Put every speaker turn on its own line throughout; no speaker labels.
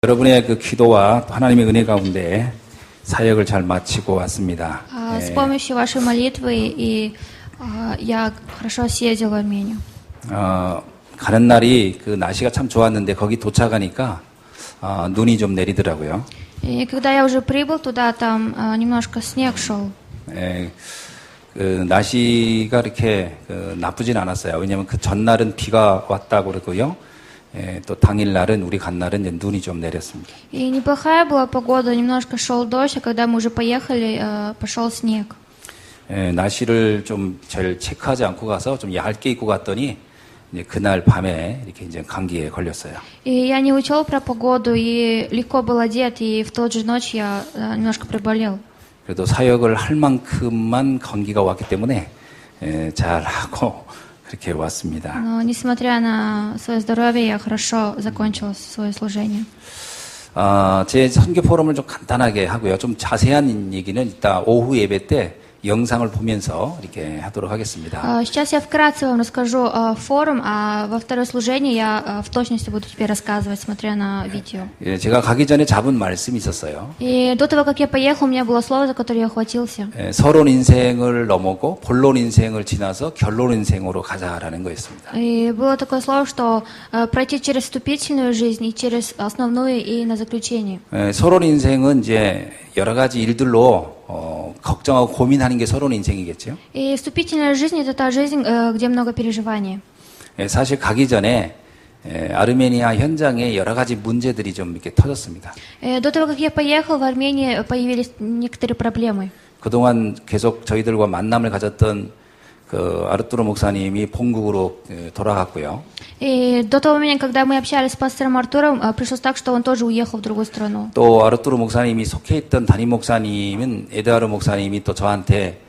여러분의 그 기도와 하나님의 은혜 가운데 사역을 잘 마치고 왔습니다.
С помощью вашей молитвы я хорошо съездил в Армению.
가는 날이 그 날씨가 참 좋았는데 거기 도착하니까 눈이 좀 내리더라고요.
И когда я уже прибыл туда, там немножко снег шел.
그 날씨가 이렇게 나쁘진 않았어요. 왜냐하면 그 전날은 비가 왔다고 그러고요. 또 당일날은 우리 간 날은 이제 눈이 좀 내렸습니다.
И неплохая была погода, немножко шел дождь, а когда мы уже поехали, пошел снег.
날씨를 좀 잘 체크하지 않고 가서 좀 얇게 입고 갔더니 이제 그날 밤에 이렇게 이제 감기에 걸렸어요.
И я не учел про погоду, и легко был одет, и в тот же ночь я немножко приболел.
그래도 사역을 할 만큼만 감기가 왔기 때문에 잘 하고 그렇게 왔습니다.
Но несмотря на свое здоровье, я хорошо закончил свое служение.
제 선교 포럼을 좀 간단하게 하고요. 좀 자세한 얘기는 이따 오후 예배 때 영상을 보면서 이렇게 하도록 하겠습니다.
Сейчас я вкратце вам расскажу форум, а во второе служение я в точности буду теперь рассказывать, смотря на видео.
제가 가기 전에 잡은 말씀이 있었어요.
И до того, как я поехал, у меня было слово, за которое я ухватился.
서론 인생을 넘어고 본론 인생을 지나서 결론 인생으로 가자라는 거였습니다.
И было такое слово, что пройти через вступительную жизнь и через основную и на заключение.
서론 인생은 이제 여러 가지 일들로 걱정하고 고민하는 게 서론 인생이겠죠.
И вступительная жизнь — это та жизнь, где много переживаний.
사실 가기 전에 아르메니아 현장에 여러 가지 문제들이 좀 이렇게 터졌습니다.
До того, как я поехал, в Армении появились некоторые проблемы.
그동안 계속 저희들과 만남을 가졌던 그 아르투로 목사님이 본국으로 돌아갔고요.
И до того момента, когда мы общались с пастором Артуром, пришлось так, что он тоже уехал в другую страну.
또 아르투로 목사님이 속해 있던 담임 목사님은 에드아르 목사님이 또 저한테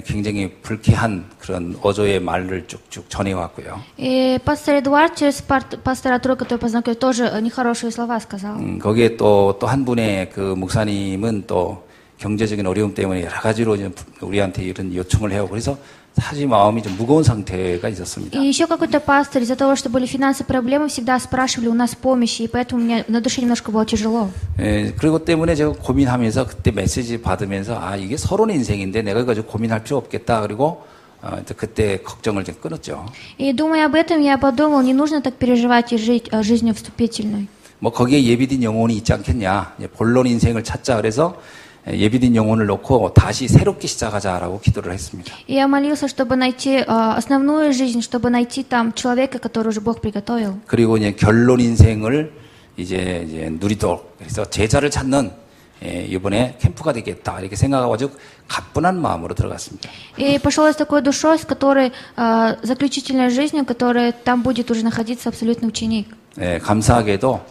굉장히 불쾌한 그런 어조의 말을 쭉쭉 전해왔고요.
И пастор Эдуард через пастора Артура, который познакомил, тоже нехорошие слова сказал.
거기에 또 한 분의 그 목사님은 또 경제적인 어려움 때문에 여러 가지로 우리한테 이런 요청을 해오고 그래서 사실 마음이 좀 무거운 상태가 있었습니다.
И еще какой-то пастор из-за того, что были финансовые проблемы, всегда спрашивали у нас помощи, и поэтому мне на душе немножко было тяжело.
그리고 때문에 제가 고민하면서 그때 메시지 받으면서 이게 서론의 인생인데 내가 이거 가지고 고민할 필요 없겠다. 그리고 그때 걱정을 좀 끊었죠.
И думая об этом, я подумал, не нужно так переживать и жить жизнью вступительной.
뭐 거기에 예비된 영혼이 있지 않겠냐. 본론 인생을 찾자. 그래서 예비된 영혼을 놓고 다시 새롭게 시작하자라고 기도를 했습니다.
И я молился, чтобы найти основную жизнь, чтобы найти там человека, который уже Бог приготовил.
그리고 이제 결론 인생을 이제 누리도록 그래서 제자를 찾는 이번에 캠프가 되겠다 이렇게 생각하고 가뿐한 마음으로 들어갔습니다.
И пошел с такой душой, с которой заключительной жизнью, которая там будет уже находиться абсолютный ученик.
감사하게도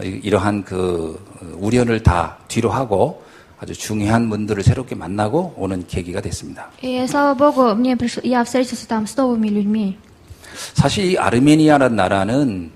이러한 그 우려를 다 뒤로 하고 아주 중요한 분들을 새롭게 만나고 오는 계기가 됐습니다.
И слава Богу, я встретился там с новыми людьми.
사실 이 아르메니아라는 나라는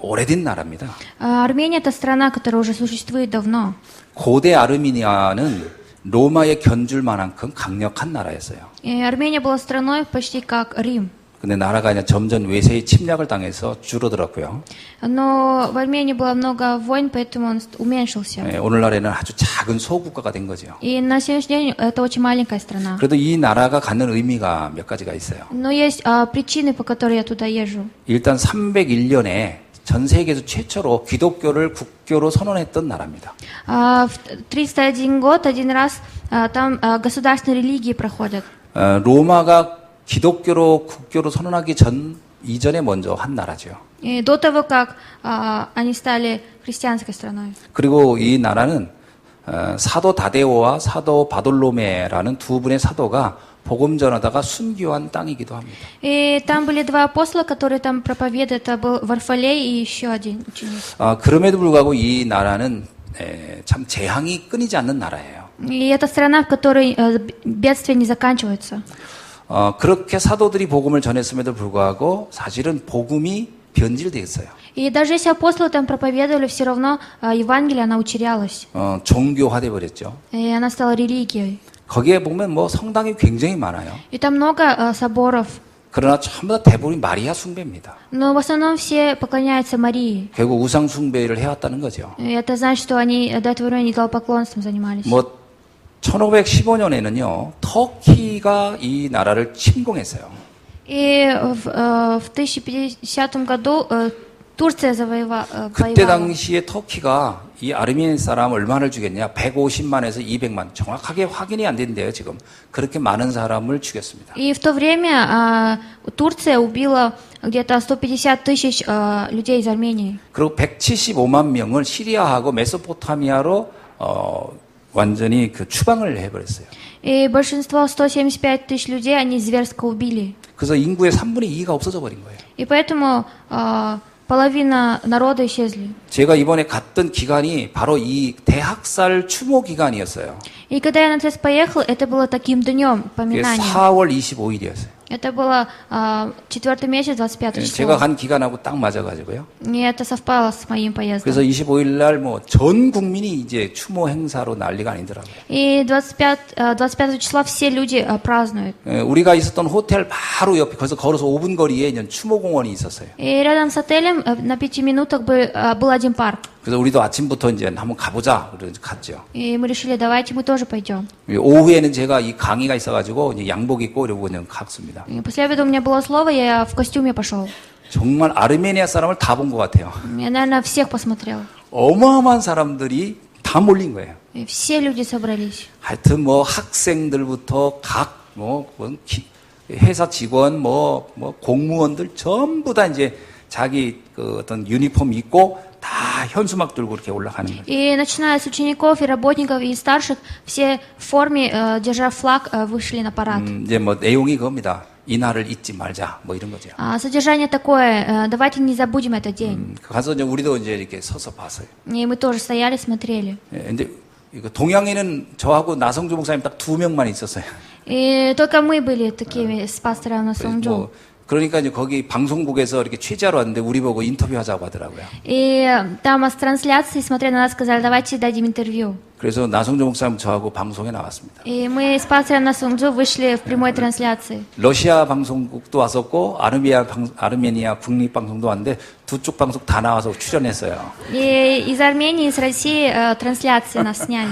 오래된 나라입니다.
Армения — это страна, которая уже существует давно.
고대 아르메니아는 로마에 견줄 만큼 강력한 나라였어요.
И Армения была страной почти как Рим.
근데 나라가 이제 점점 외세의 침략을 당해서 줄어들었고요.
Но в Армении было много войн, поэтому он уменьшился.
오늘날에는 아주 작은 소국가가 된 거죠.
И на сегодняшний день это очень маленькая страна.
그래도 이 나라가 갖는 의미가 몇 가지가 있어요.
Но есть причины, по которым я туда езжу.
일단 301년에 전 세계에서 최초로 기독교를 국교로 선언했던 나라입니다.
В 301 год один раз там государственные религии проходят.
로마가 기독교로 국교로 선언하기 이전에 먼저 한 나라죠.
И до того, как они стали христианской страной.
그리고 이 나라는 사도 다데오와 사도 바돌로메라는 두 분의 사도가 복음 전하다가 순교한 땅이기도 합니다.
И там были два апостола, которые там проповедуют. Это был Варфолей и еще один ученик.
그럼에도 불구하고 이 나라는 참 재앙이 끊이지 않는 나라예요.
И это страна, в которой бедствия не заканчиваются.
그렇게 사도들이 복음을 전했음에도 불구하고 사실은 복음이 변질되었어요.
И даже если апостолы там проповедовали, все равно Евангелие, она утерялась.
종교화돼 버렸죠.
И она стала религией.
거기에 보면 뭐 성당이 굉장히 많아요.
И там много соборов.
그러나 전부 다 대부분 마리아 숭배입니다.
Но в основном все поклоняются Марии.
결국 우상 숭배를 해왔다는 거죠.
И это значит, что они до этого времени идолопоклонством занимались.
뭐 1515년에는요 터키가 이 나라를 침공했어요.
И в 1050 году Турция
그때
воевала.
당시에 터키가 이 아르메니아 사람 얼마를 죽였냐? 150만에서 200만. 정확하게 확인이 안 된대요, 지금. 그렇게 많은 사람을 죽였습니다.
И в то время Турция убила где-то 150 тысяч людей из Армении.
그리고 175만 명을 시리아하고 메소포타미아로 완전히 그 추방을 해버렸어요.
И большинство, 175 тысяч людей, они зверско убили.
그래서 인구의 3분의 2가 없어져 버린 거예요.
И поэтому половина народа исчезли.
제가 이번에 갔던 기간이 바로 이 대학살 추모 기간이었어요.
И когда я на тест поехал, это было таким днем
그게
поминания.
4월 25일이었어요.
Это было 4-й месяц, 25
제가
число.
간 기간하고 딱 맞아가지고요.
И это совпало с моим
그래서
поездом.
25일 날 뭐 전 국민이 이제 추모 행사로 난리가 아니더라고요.
И 25 числа все люди празднуют.
우리가 있었던 호텔 바로 옆에 거기서 걸어서 5분 거리에 이제 추모공원이 있었어요.
И рядом с отелем на 5 минутах был один парк.
그래서 우리도 아침부터 이제 한번 가보자 그래서 갔죠.
И мы решили, давайте мы тоже пойдем.
오후에는 제가 이 강의가 있어가지고 이제 양복 입고 이러고 그냥 갔습니다.
И после обеда у меня было слово, я в костюме пошел.
정말 아르메니아 사람을 다 본 것 같아요.
Я, наверное, всех посмотрел.
어마어마한 사람들이 다 몰린 거예요.
И все люди собрались.
하여튼 뭐 학생들부터 회사 직원 공무원들 전부 다 이제 자기 그 어떤 유니폼 입고 다 현수막 들고 이렇게 올라가는 거예요.
И начиная с учеников и работников и старших, все в форме, держа флаг, вышли на парад.
이제 뭐 내용이 그겁니다. 이 날을 잊지 말자 뭐 이런 거죠.
Содержание такое, давайте не забудем этот день.
가서 이제 우리도 이제 이렇게 서서 봤어요.
И мы тоже стояли, смотрели.
근데 이거 동양에는 저하고 나성주 목사님 딱 2명만 있었어요.
И только мы были такими с пастором на Сунджу.
그러니까 이제 거기 방송국에서 이렇게 취재하러 왔는데 우리 보고 인터뷰하자고 하더라고요.
И там с трансляции, смотря на нас, сказали, давайте дадим интервью.
그래서 나성주 목사님 저하고 방송에 나왔습니다.
И мы с пастором на Сунджу вышли в прямой трансляции.
러시아 방송국도 왔었고 아르메니아 국립방송도 왔는데 두 쪽 방송 다 나와서 출연했어요.
И из Армении, из России трансляции нас сняли.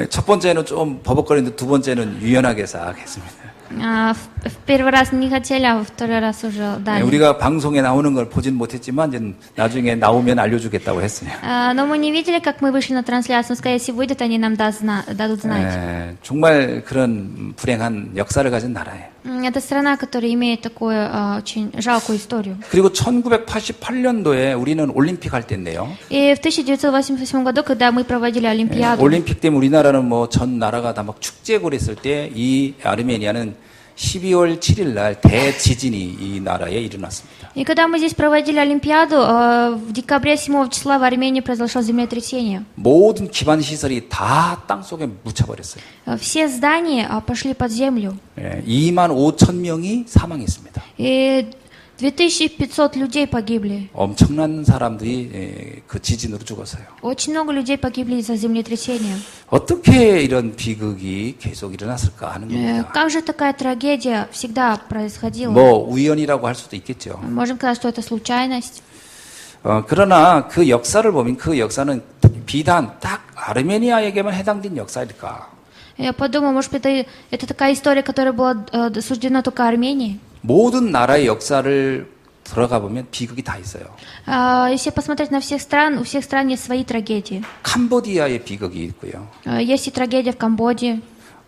첫 번째는 좀 버벅거리는데 두 번째는 유연하게 싹 했습니다.
В первый раз не хотели, а во второй раз уже дали.
우리가 방송에 나오는 걸 보진 못했지만 이제 나중에 나오면 알려주겠다고 했어요.
Но мы не видели, как мы вышли на трансляцию. Скорее всего, выйдет, они нам дадут знать.
정말 그런 불행한 역사를 가진 나라예요.
Это страна, которая имеет такую очень жалкую историю.
그리고 1988년도에 우리는 올림픽 할 때인데요.
И в 1988 году, когда мы проводили Олимпиаду,
올림픽 때문에 우리나라는 뭐 전 나라가 다 막 축제고 그랬을 때 이 아르메니아는 12월 7일 날 대지진이 이 나라에 일어났습니다.
и когда мы здесь проводили Олимпиаду, в декабре 7 числа в Армении произошло землетрясение.
모든 기반 시설이 다 땅속에 묻혀버렸어요.
Все здания пошли под землю.
2만 5천 명이 사망했습니다.
И 2500 людей погибли.
엄청난 사람들이 그 지진으로 죽었어요.
Очень много людей погибли из-за землетрясения.
어떻게 이런 비극이 계속 일어났을까 하는 겁니다.
Как же такая трагедия всегда происходила?
뭐 우연이라고 할 수도 있겠죠.
Можем сказать, что это случайность.
그러나 그 역사를 보면 그 역사는 비단 딱 아르메니아에게만 해당된 역사일까?
Я подумала, может быть, это такая история, которая была суждена только Армении.
모든 나라의 역사를 들어가 보면 비극이 다 있어요.
Если посмотреть на всех стран, у всех стран есть свои трагедии.
캄보디아의 비극이 있고요.
Есть и трагедия в Камбоджи,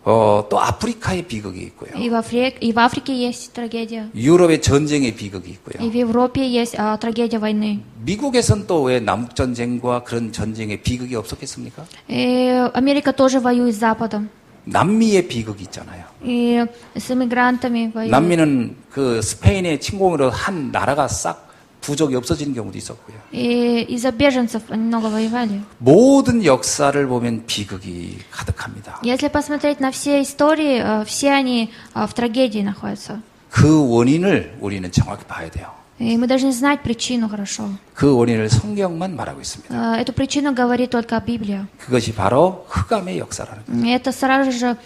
또 아프리카의 비극이 있고요.
и в Африке есть трагедия,
유럽의 전쟁의 비극이 있고요.
и в Европе есть трагедия войны.
미국에선 또 왜 남북 전쟁과 그런 전쟁의 비극이 없었겠습니까?
И Америка тоже воюет с Западом.
남미의 비극이 있잖아요.
И с иммигрантами воюет.
남미는 그 스페인의 침공으로 한 나라가 싹 부족이 없어지는 경우도 있었고요.
И из-за беженцев они много воевали.
모든 역사를 보면 비극이 가득합니다.
Если посмотреть на все истории, все они в трагедии находятся.
그 원인을 우리는 정확히 봐야 돼요.
И мы должны знать причину хорошо.
그 원인을 성경만 말하고 있습니다.
Эту причину говорит только Библия.
그것이 바로 흑암의 역사라는 거예요.
Это сразу же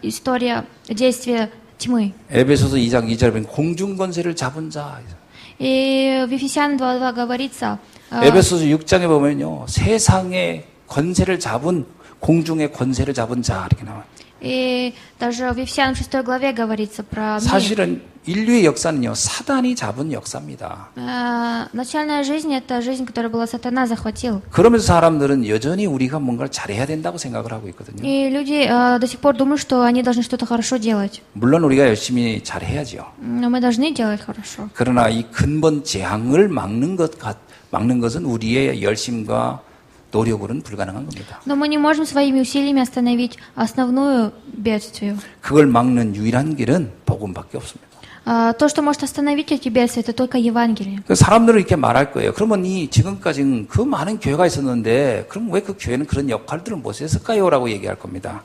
история действия тьмы.
에베소서 2장 2절에 보면 공중 권세를 잡은 자.
И в Ефесян 2:2 говорится,
에베소서 6장에 보면요. 세상의 권세를 잡은 공중의 권세를 잡은 자 이렇게 나와요.
и даже в Ефесян 6 главе говорится про мир.
사실은 인류의 역사는요. 사단이 잡은 역사입니다.
Начальная жизнь — это жизнь, которую была сатана захватил.
그러면서 사람들은 여전히 우리가 뭔가를 잘해야 된다고 생각을 하고 있거든요.
И люди до сих пор думают, что они должны что-то хорошо делать.
물론 우리가 열심히 잘해야죠.
Но мы должны делать хорошо.
그러나 이 근본 재앙을 막는 것은 우리의 열심과 노력으로는 불가능한 겁니다.
Но мы не можем своими усилиями остановить основную бедствие.
그걸 막는 유일한 길은 복음밖에 없습니다.
То, что может остановить эти бедствия, это только Евангелие.
사람들은 이렇게 말할 거예요. 그러면 지금까지는 그 많은 교회가 있었는데 그럼 왜 그 교회는 그런 역할들을 못 했을까요? 라고 얘기할 겁니다.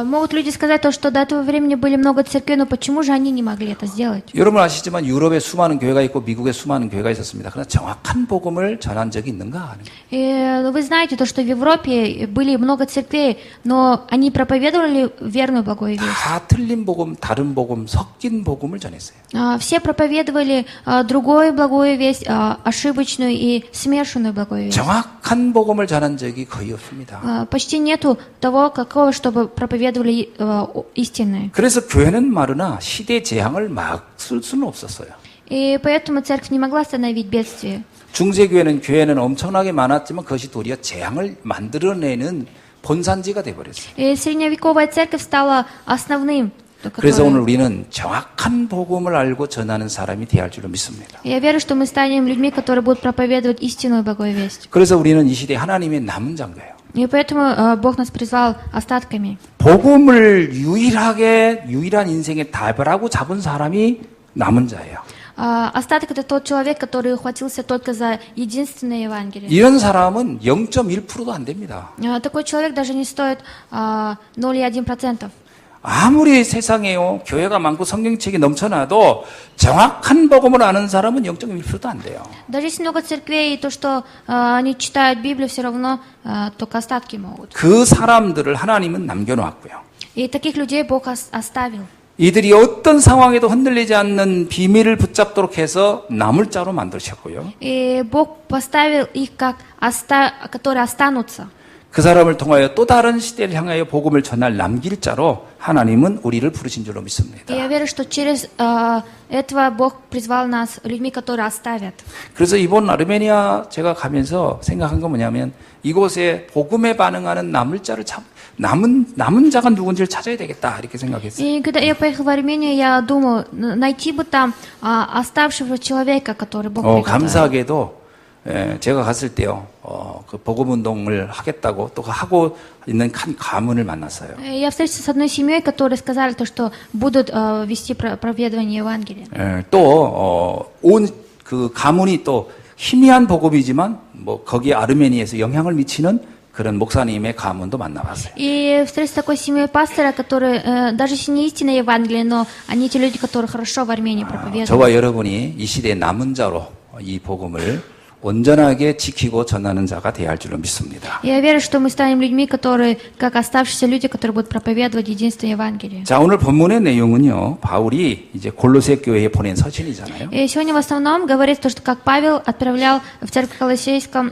Могут люди сказать то, что до этого времени были много церквей, но почему же они не могли это сделать?
여러분 아시지만 유럽에 수많은 교회가 있고 미국에 수많은 교회가 있었습니다. 그러나 정확한 복음을 전한 적이 있는가?
Вы знаете то, что в Европе были много церквей, но они проповедовали верную благую весть.
다 틀린 복음, 다른 복음, 섞인 복음을 전했어요.
Все проповедовали другую благую весть, ошибочную и смешанную благую весть.
정확한 복음을 전한 적이 거의 없습니다.
Почти нету того, какого, чтобы проповедовали истинные.
그래서 교회는 마르나 시대 재앙을 막을 수는 없었어요.
И поэтому церковь не могла остановить бедствие.
교회는 엄청나게 많았지만 그것이 도리어 재앙을 만들어내는 본산지가 돼버렸어요.
И средневековая церковь стала основным.
그래서 오늘 우리는 정확한 복음을 알고 전하는 사람이 되어야 할 줄로 믿습니다.
Я верю, что мы станем людьми, которые будут проповедовать истинную благую весть.
그래서 우리는 이 시대에 하나님의 남은 자인가요?
И поэтому Бог нас призвал остатками.
복음을 유일한 인생의 답이라고 잡은 사람이 남은 자예요.
Остаток — это тот человек, который ухватился только за единственное Евангелие.
이런 사람은 0.1%도 안 됩니다.
Такой человек даже не стоит 0,1%.
아무리 세상에요 교회가 많고 성경책이 넘쳐나도 정확한 복음을 아는 사람은 0.1%도 안 돼요.
Даже если много церквей, и то, что они читают Библию, все равно только остатки могут.
그 사람들을 하나님은 남겨놓았고요.
И таких людей Бог оставил.
이들이 어떤 상황에도 흔들리지 않는 비밀을 붙잡도록 해서 남을 자로 만드셨고요.
И Бог поставил их как которые останутся.
그 사람을 통하여 또 다른 시대를 향하여 복음을 전할 남길 자로 하나님은 우리를 부르신 줄로 믿습니다.
И я верю, что через этого Бог призвал нас людьми, которые оставят.
그래서 이번 아르메니아 제가 가면서 생각한 건 뭐냐면 이곳에 복음에 반응하는 남은 자가 누군지를 찾아야 되겠다 이렇게 생각했어요.
И когда я поехала в Армению, я думала, найти бы там оставшегося человека, который Бог приготовил.
감사하게도 제가 갔을 때요, 그 복음 운동을 하겠다고 또 하고 있는 한 가문을 만났어요.
Я встретилась с одной семьей, которые сказали то, что будут вести проповедование Евангелия.
온 그 가문이 또 희미한 복음이지만 뭐 거기 아르메니아에서 영향을 미치는 그런 목사님의 가문도 만나봤어요.
И встретилась с такой семьей пастора, которые даже если не истинное Евангелие, но они те люди, которые хорошо в Армении проповедуют.
저와 여러분이 이 시대의 남은 자로 이 복음을 온전하게 지키고 전하는 자가 되어야 할 줄로 믿습니다.
Я верю, что мы станем людьми, которые, как оставшиеся люди, которые будут проповедовать единство Евангелия.
자, 오늘 본문의 내용은요, 바울이 이제 골로새 교회에 보낸 서신이잖아요.
И сегодня в основном говорится то, что как Павел отправлял в церковь Колоссейском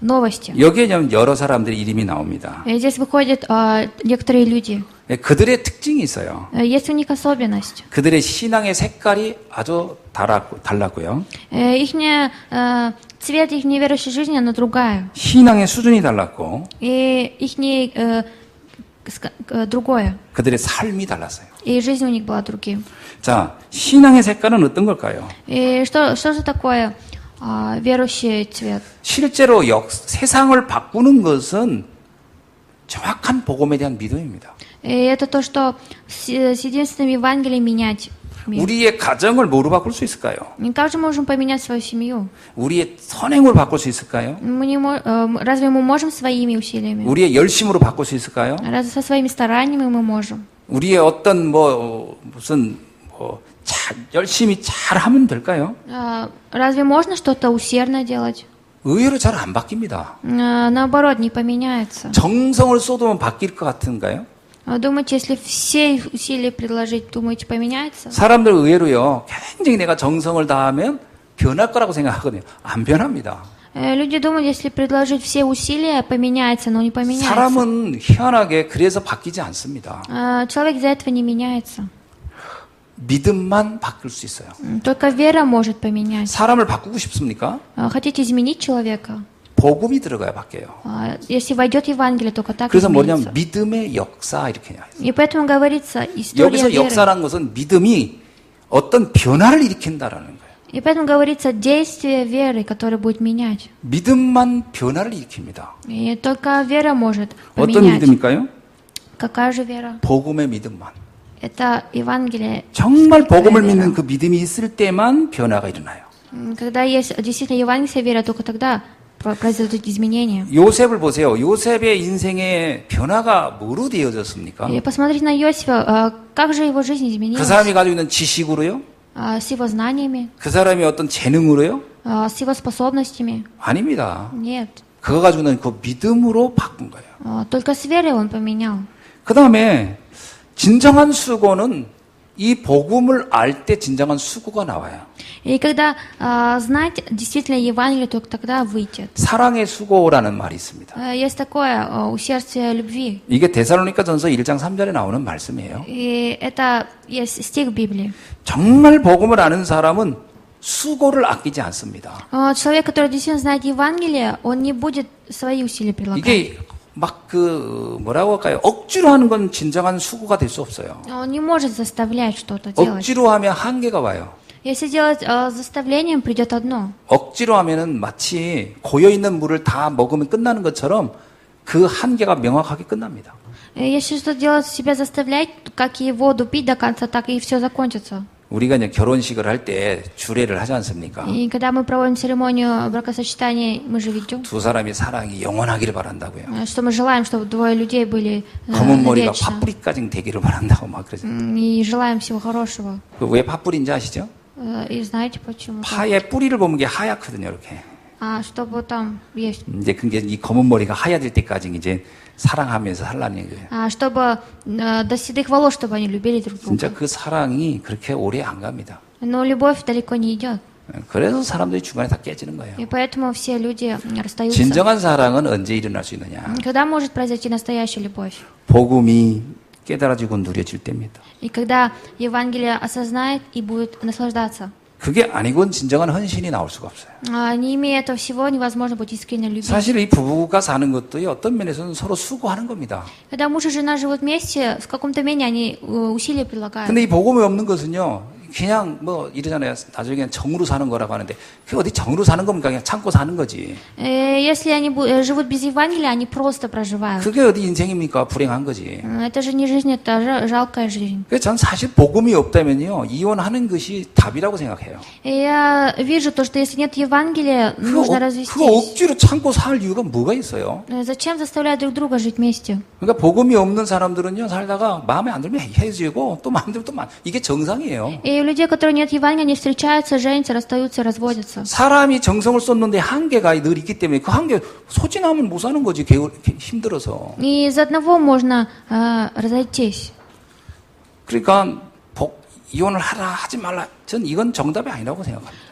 новости.
여기에 여러 사람들의 이름이 나옵니다.
И здесь выходят некоторые люди.
그들의 특징이 있어요.
Есть у них особенность.
그들의 신앙의 색깔이 아주 달랐고요.
Ихняя цвет их неверующей жизни, она другая.
신앙의 수준이 달랐고.
И ихний другое.
그들의 삶이 달랐어요.
И жизнь у них была другим.
자, 신앙의 색깔은 어떤 걸까요?
И что же такое верующий цвет?
실제로 세상을 바꾸는 것은 정확한 복음에 대한 믿음입니다.
И это то, что с единственным Евангелием менять мир.
우리의 가정을 뭐로 바꿀 수 있을까요?
Как же мы можем поменять свою семью?
우리의 선행으로 바꿀 수 있을까요?
Разве мы можем своими усилиями?
우리의 열심으로 바꿀 수 있을까요?
Разве со своими стараниями мы можем?
우리의 어떤 열심히 잘 하면 될까요?
Разве можно что-то усердно делать?
의외로 잘 안 바뀝니다.
Наоборот, не поменяется.
정성을 쏟으면 바뀔 것 같은가요?
Думаете, если все усилия предложить, думаете, поменяется?
사람들 의외로요, 굉장히 내가 정성을 다하면 변할 거라고 생각하거든요. 안 변합니다.
Люди думают, если предложить все усилия, поменяется, но не поменяется.
사람은 희한하게 그래서 바뀌지 않습니다.
Человек из-за этого не меняется.
믿음만 바뀔 수 있어요.
Только вера может поменять.
사람을 바꾸고 싶습니까?
Хотите изменить человека?
복음이 들어가야 바뀌어요.
Если войдет Евангелие, только так
그래서
изменится.
뭐냐면 믿음의 역사 이렇게 해요.
И поэтому говорится история
여기서
веры.
역사라는 것은 믿음이 어떤 변화를 일으킨다라는 거예요.
И поэтому говорится действие веры, которое будет менять.
믿음만 변화를 일으킵니다.
И только вера может
어떤
поменять.
믿음일까요?
Какая же вера?
복음의 믿음만.
Это Евангелие.
정말 복음을
вера.
믿는 그 믿음이 있을 때만 변화가 일어나요.
Когда есть действительно Евангелие вера, только тогда произойдут изменения.
요셉을 보세요. 요셉의 인생의 변화가 뭐로 되어졌습니까?
И посмотрите на Иосифа, как же его жизнь
그
изменилась
사람이 가지고 있는 지식으로요?
с его знаниями,
그 사람이 어떤 재능으로요?
с его способностями.
아닙니다.
Нет.
그거 가지고는 그 믿음으로 바꾼 거예요.
Только с верой он поменял.
그 다음에 진정한 수고는 이 복음을 알 때 진정한 수고가 나와요.
И когда знать действительно Евангелие, только тогда выйдет.
사랑의 수고라는 말이 있습니다.
Есть такое усердие любви.
이게 데살로니가전서 1장 3절에 나오는 말씀이에요.
И это есть стих в Библии.
정말 복음을 아는 사람은 수고를 아끼지 않습니다.
Человек, который действительно знает Евангелие, он не будет свои усилия прилагать.
이게 막 뭐라고 할까요? 억지로 하는 건 진정한 수고가 될 수 없어요.
Он не может заставлять что-то делать.
억지로 하면 한계가 와요.
Если делать заставлением, придет одно.
억지로 하면은 마치 고여 있는 물을 다 먹으면 끝나는 것처럼 그 한계가 명확하게 끝납니다.
Если что делать, себя заставлять, как и воду пить до конца, так и все закончится.
우리가 이제 결혼식을 할 때 주례를 하지 않습니까?
И когда мы проводим церемонию бракосочетания, мы же ведем,
두 사람이 사랑이 영원하기를 바란다고요.
что мы желаем, чтобы двое людей были
검은 머리가
вечно.
파뿌리까지 되기를 바란다고 막 그러죠.
И желаем всего хорошего.
왜 파뿌리인지 아시죠?
И знаете почему?
파의 뿌리를 보면 게 하얗거든요, 이렇게.
Чтобы там есть.
이제 그게 이 검은 머리가 하얘질 때까지 이제 사랑하면서 살라는 거예요.
Чтобы до седых волос, чтобы они любили друг друга.
진짜 그 사랑이 그렇게 오래 안 갑니다.
Но любовь далеко не идет.
그래서 사람들이 중간에 다 깨지는 거예요.
И поэтому все люди расстаются.
진정한 사랑은 언제 일어날 수 있느냐?
Когда может произойти настоящая любовь?
복음이 깨달아지고 누려질 때입니다.
И когда Евангелие осознает и будет наслаждаться.
그게 아니고는 진정한 헌신이 나올 수가 없어요.
Не имея этого всего, невозможно быть искренне любить.
사실 이 부부가 사는 것도 어떤 면에서는 서로 수고하는 겁니다.
Когда муж и жена живут вместе, в каком-то мере они усилия прилагают.
근데 이 복음이 없는 것은요, 그냥 뭐 이러잖아요. 나중에 정으로 사는 거라고 하는데 그게 어디 정으로 사는 겁니까? 그냥 참고 사는 거지.
Если они живут без Евангелия, они просто проживают.
그게 어디 인생입니까? 불행한 거지.
Это же не жизнь, это жалкая жизнь.
그래서 전 사실 복음이 없다면요, 이혼하는 것이 답이라고 생각해요.
Я вижу то, что если нет Евангелия, нужно
그거
развестись.
억지로 참고 살 이유가 뭐가 있어요?
Зачем заставлять друг друга жить вместе?
그러니까 복음이 없는 사람들은요, 살다가 마음에 안 들면 헤어지고 또 마음에 들면 또 이게 정상이에요.
И у людей, которые нет Евангелия, они встречаются, женятся, расстаются, разводятся.
사람이 정성을 쏟는데 한계가 늘 있기 때문에 그 한계 소진하면 못 사는 거지. 힘들어서.
И из одного можно разойтись.
그러니까 이혼을 하라 하지 말라. 전 이건 정답이 아니라고 생각합니다.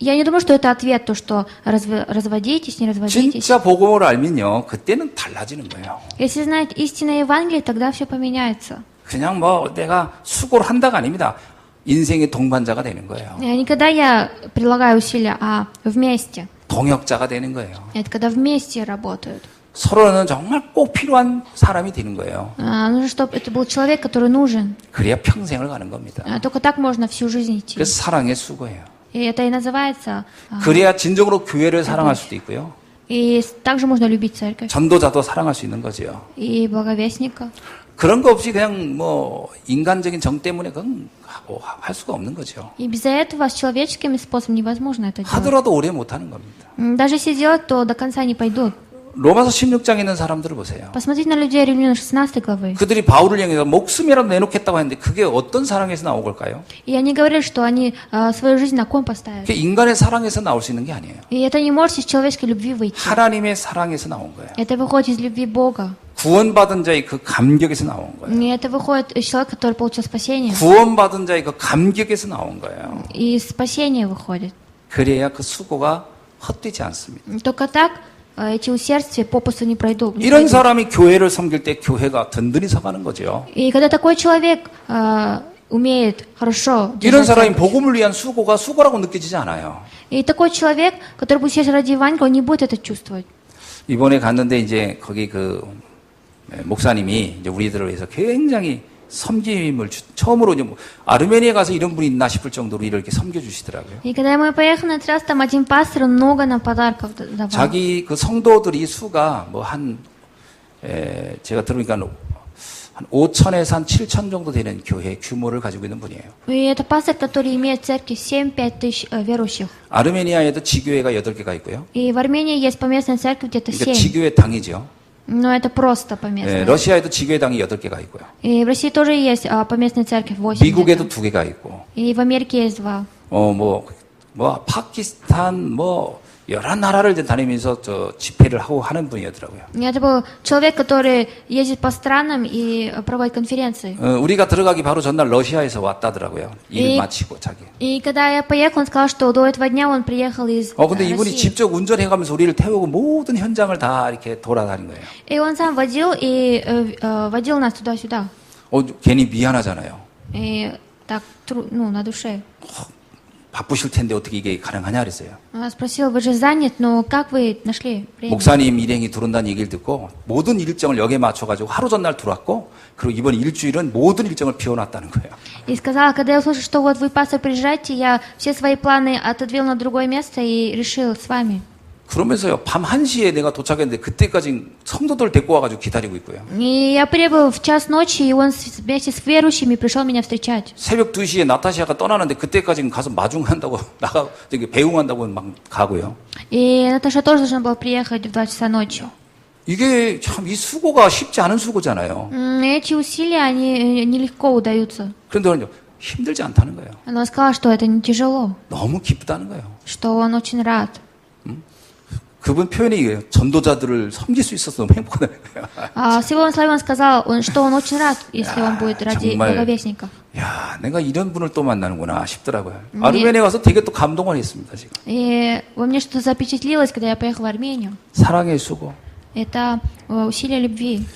Я не думаю, что это ответ, то, что разводитесь, не разводитесь.
진짜 복음을 알면요, 그때는 달라지는 거예요.
Если знать истинное Евангелие, тогда все поменяется.
그냥 뭐 내가 수고를 한다가 아닙니다. 인생의 동반자가 되는 거예요.
Не когда я прилагаю усилия, а вместе.
동역자가 되는 거예요.
Это когда вместе работают.
서로는 정말 꼭 필요한 사람이 되는 거예요.
Нужно, чтобы это был человек, который нужен.
그래야 평생을 가는 겁니다.
Только так можно всю жизнь идти.
그래서 사랑의 수고예요.
И это и называется.
그래야 진정으로 교회를 사랑할 수도 있고요.
И также можно любить церковь.
전도자도 사랑할 수 있는 거죠.
И благовестника.
그런 거 없이 그냥 뭐 인간적인 정 때문에 그건 할 수가 없는 거죠.
И без этого с человеческими способами невозможно это делать.
하더라도 오래 못 하는 겁니다.
Даже если делать, то до конца не пойдут.
로마서 16장에 있는 사람들을 보세요.
Посмотрите на людей Римлян 16 главы.
그들이 바울을 향해서 목숨이라도 내놓겠다고 했는데 그게 어떤 사랑에서 나온 걸까요?
И они говорили, что они свою жизнь на кон поставят.
그게 인간의 사랑에서 나올 수 있는 게 아니에요.
И это не может из человеческой любви выйти.
하나님의 사랑에서 나온 거예요.
Это выходит из любви Бога.
구원받은 자의 그 감격에서 나온 거예요.
И это выходит из человека, который получил спасение.
구원받은 자의 그 감격에서 나온 거예요.
И из спасения выходит.
그래야 그 수고가 헛되지 않습니다.
Только так эти усердия попусту не пройдут.
이런 사람이 교회를 섬길 때 교회가 든든히 서가는 거죠.
И когда такой человек умеет хорошо
이런
держать
사람이
церковь,
복음을 위한 수고가 수고라고 느껴지지 않아요.
и такой человек, который будет сидеть ради Евангелия, он не будет это чувствовать.
이번에 갔는데 이제 거기 그 목사님이 이제 우리들을 위해서 굉장히 섬김을 처음으로 이제 아르메니아에 가서 이런 분이 있나 싶을 정도로 이렇게 섬겨주시더라고요.
И когда мы поехали на этот раз, там один пастор много нам подарков давал.
자기 그 성도들이 수가 뭐 제가 들으니까 한 5천에서 한 7천 정도 되는 교회 규모를 가지고 있는 분이에요.
И это пастор, который имеет в церкви 7-5 тысяч верующих.
아르메니아에도 지교회가 8개가 있고요.
И в Армении есть поместная церковь где-то
그러니까
7.
지교회 당이죠.
Но это просто поместная.
러시아에도 지교회 당이 8개가 있고요.
И в России тоже есть поместная церковь 8.
미국에도 2개가 있고.
И в Америке есть 2.
파키스탄 여러 나라를 이제 다니면서 집회를 하고 하는 분이었더라고요.
Это был человек, который ездит по странам и проводит конференции.
우리가 들어가기 바로 전날 러시아에서 왔다더라고요. 일 마치고 자기.
И когда я поехал, он сказал, что до этого дня он приехал из
근데 이분이
России.
직접 운전해가면서 우리를 태우고 모든 현장을 다 이렇게 돌아다닌 거예요.
И он сам водил и водил нас туда-сюда.
괜히 미안하잖아요.
И так, на душе.
바쁘실 텐데 어떻게 이게 가능하냐 그랬어요.
Спросил, вы же занят, но как вы нашли время?
목사님 일행이 들어온다는 얘기를 듣고 모든 일정을 여기에 맞춰가지고 하루 전날 들어왔고 그리고 이번 일주일은 모든 일정을 비워놨다는 거예요.
И сказала, когда я услышал, что вот вы, пастор, приезжаете, я все свои планы отодвинул на другое место и решил с вами.
그러면서요, 밤 1시에 내가 도착했는데 그때까지 성도들 데리고 와가지고 기다리고 있고요.
И я прибыл в час ночи, и он вместе с верующими пришел меня встречать.
새벽 2시에 나타샤가 떠나는데 그때까지 가서 마중한다고 배웅한다고 막 가고요.
И Наташа тоже должна была приехать в 2 часа ночи.
이게 참 이 수고가 쉽지 않은 수고잖아요.
Эти усилия, они нелегко удаются.
그런데 힘들지 않다는 거예요.
Она сказала, что это не тяжело,
너무 기쁘다는 거예요.
что он очень рад.
그분 표현이 이거예요. 전도자들을 섬길 수 있어서 너무 행복하다는 거예요.
С его словами он сказал, что он очень рад, если он будет ради
정말,
благовестников.
야, 내가 이런 분을 또 만나는구나 싶더라고요. 아르메니아에 가서 되게 또 감동을 했습니다, 지금.
И во мне что-то запечатлилось, когда я поехал в Армению.
사랑의 수고.
Это усилие любви.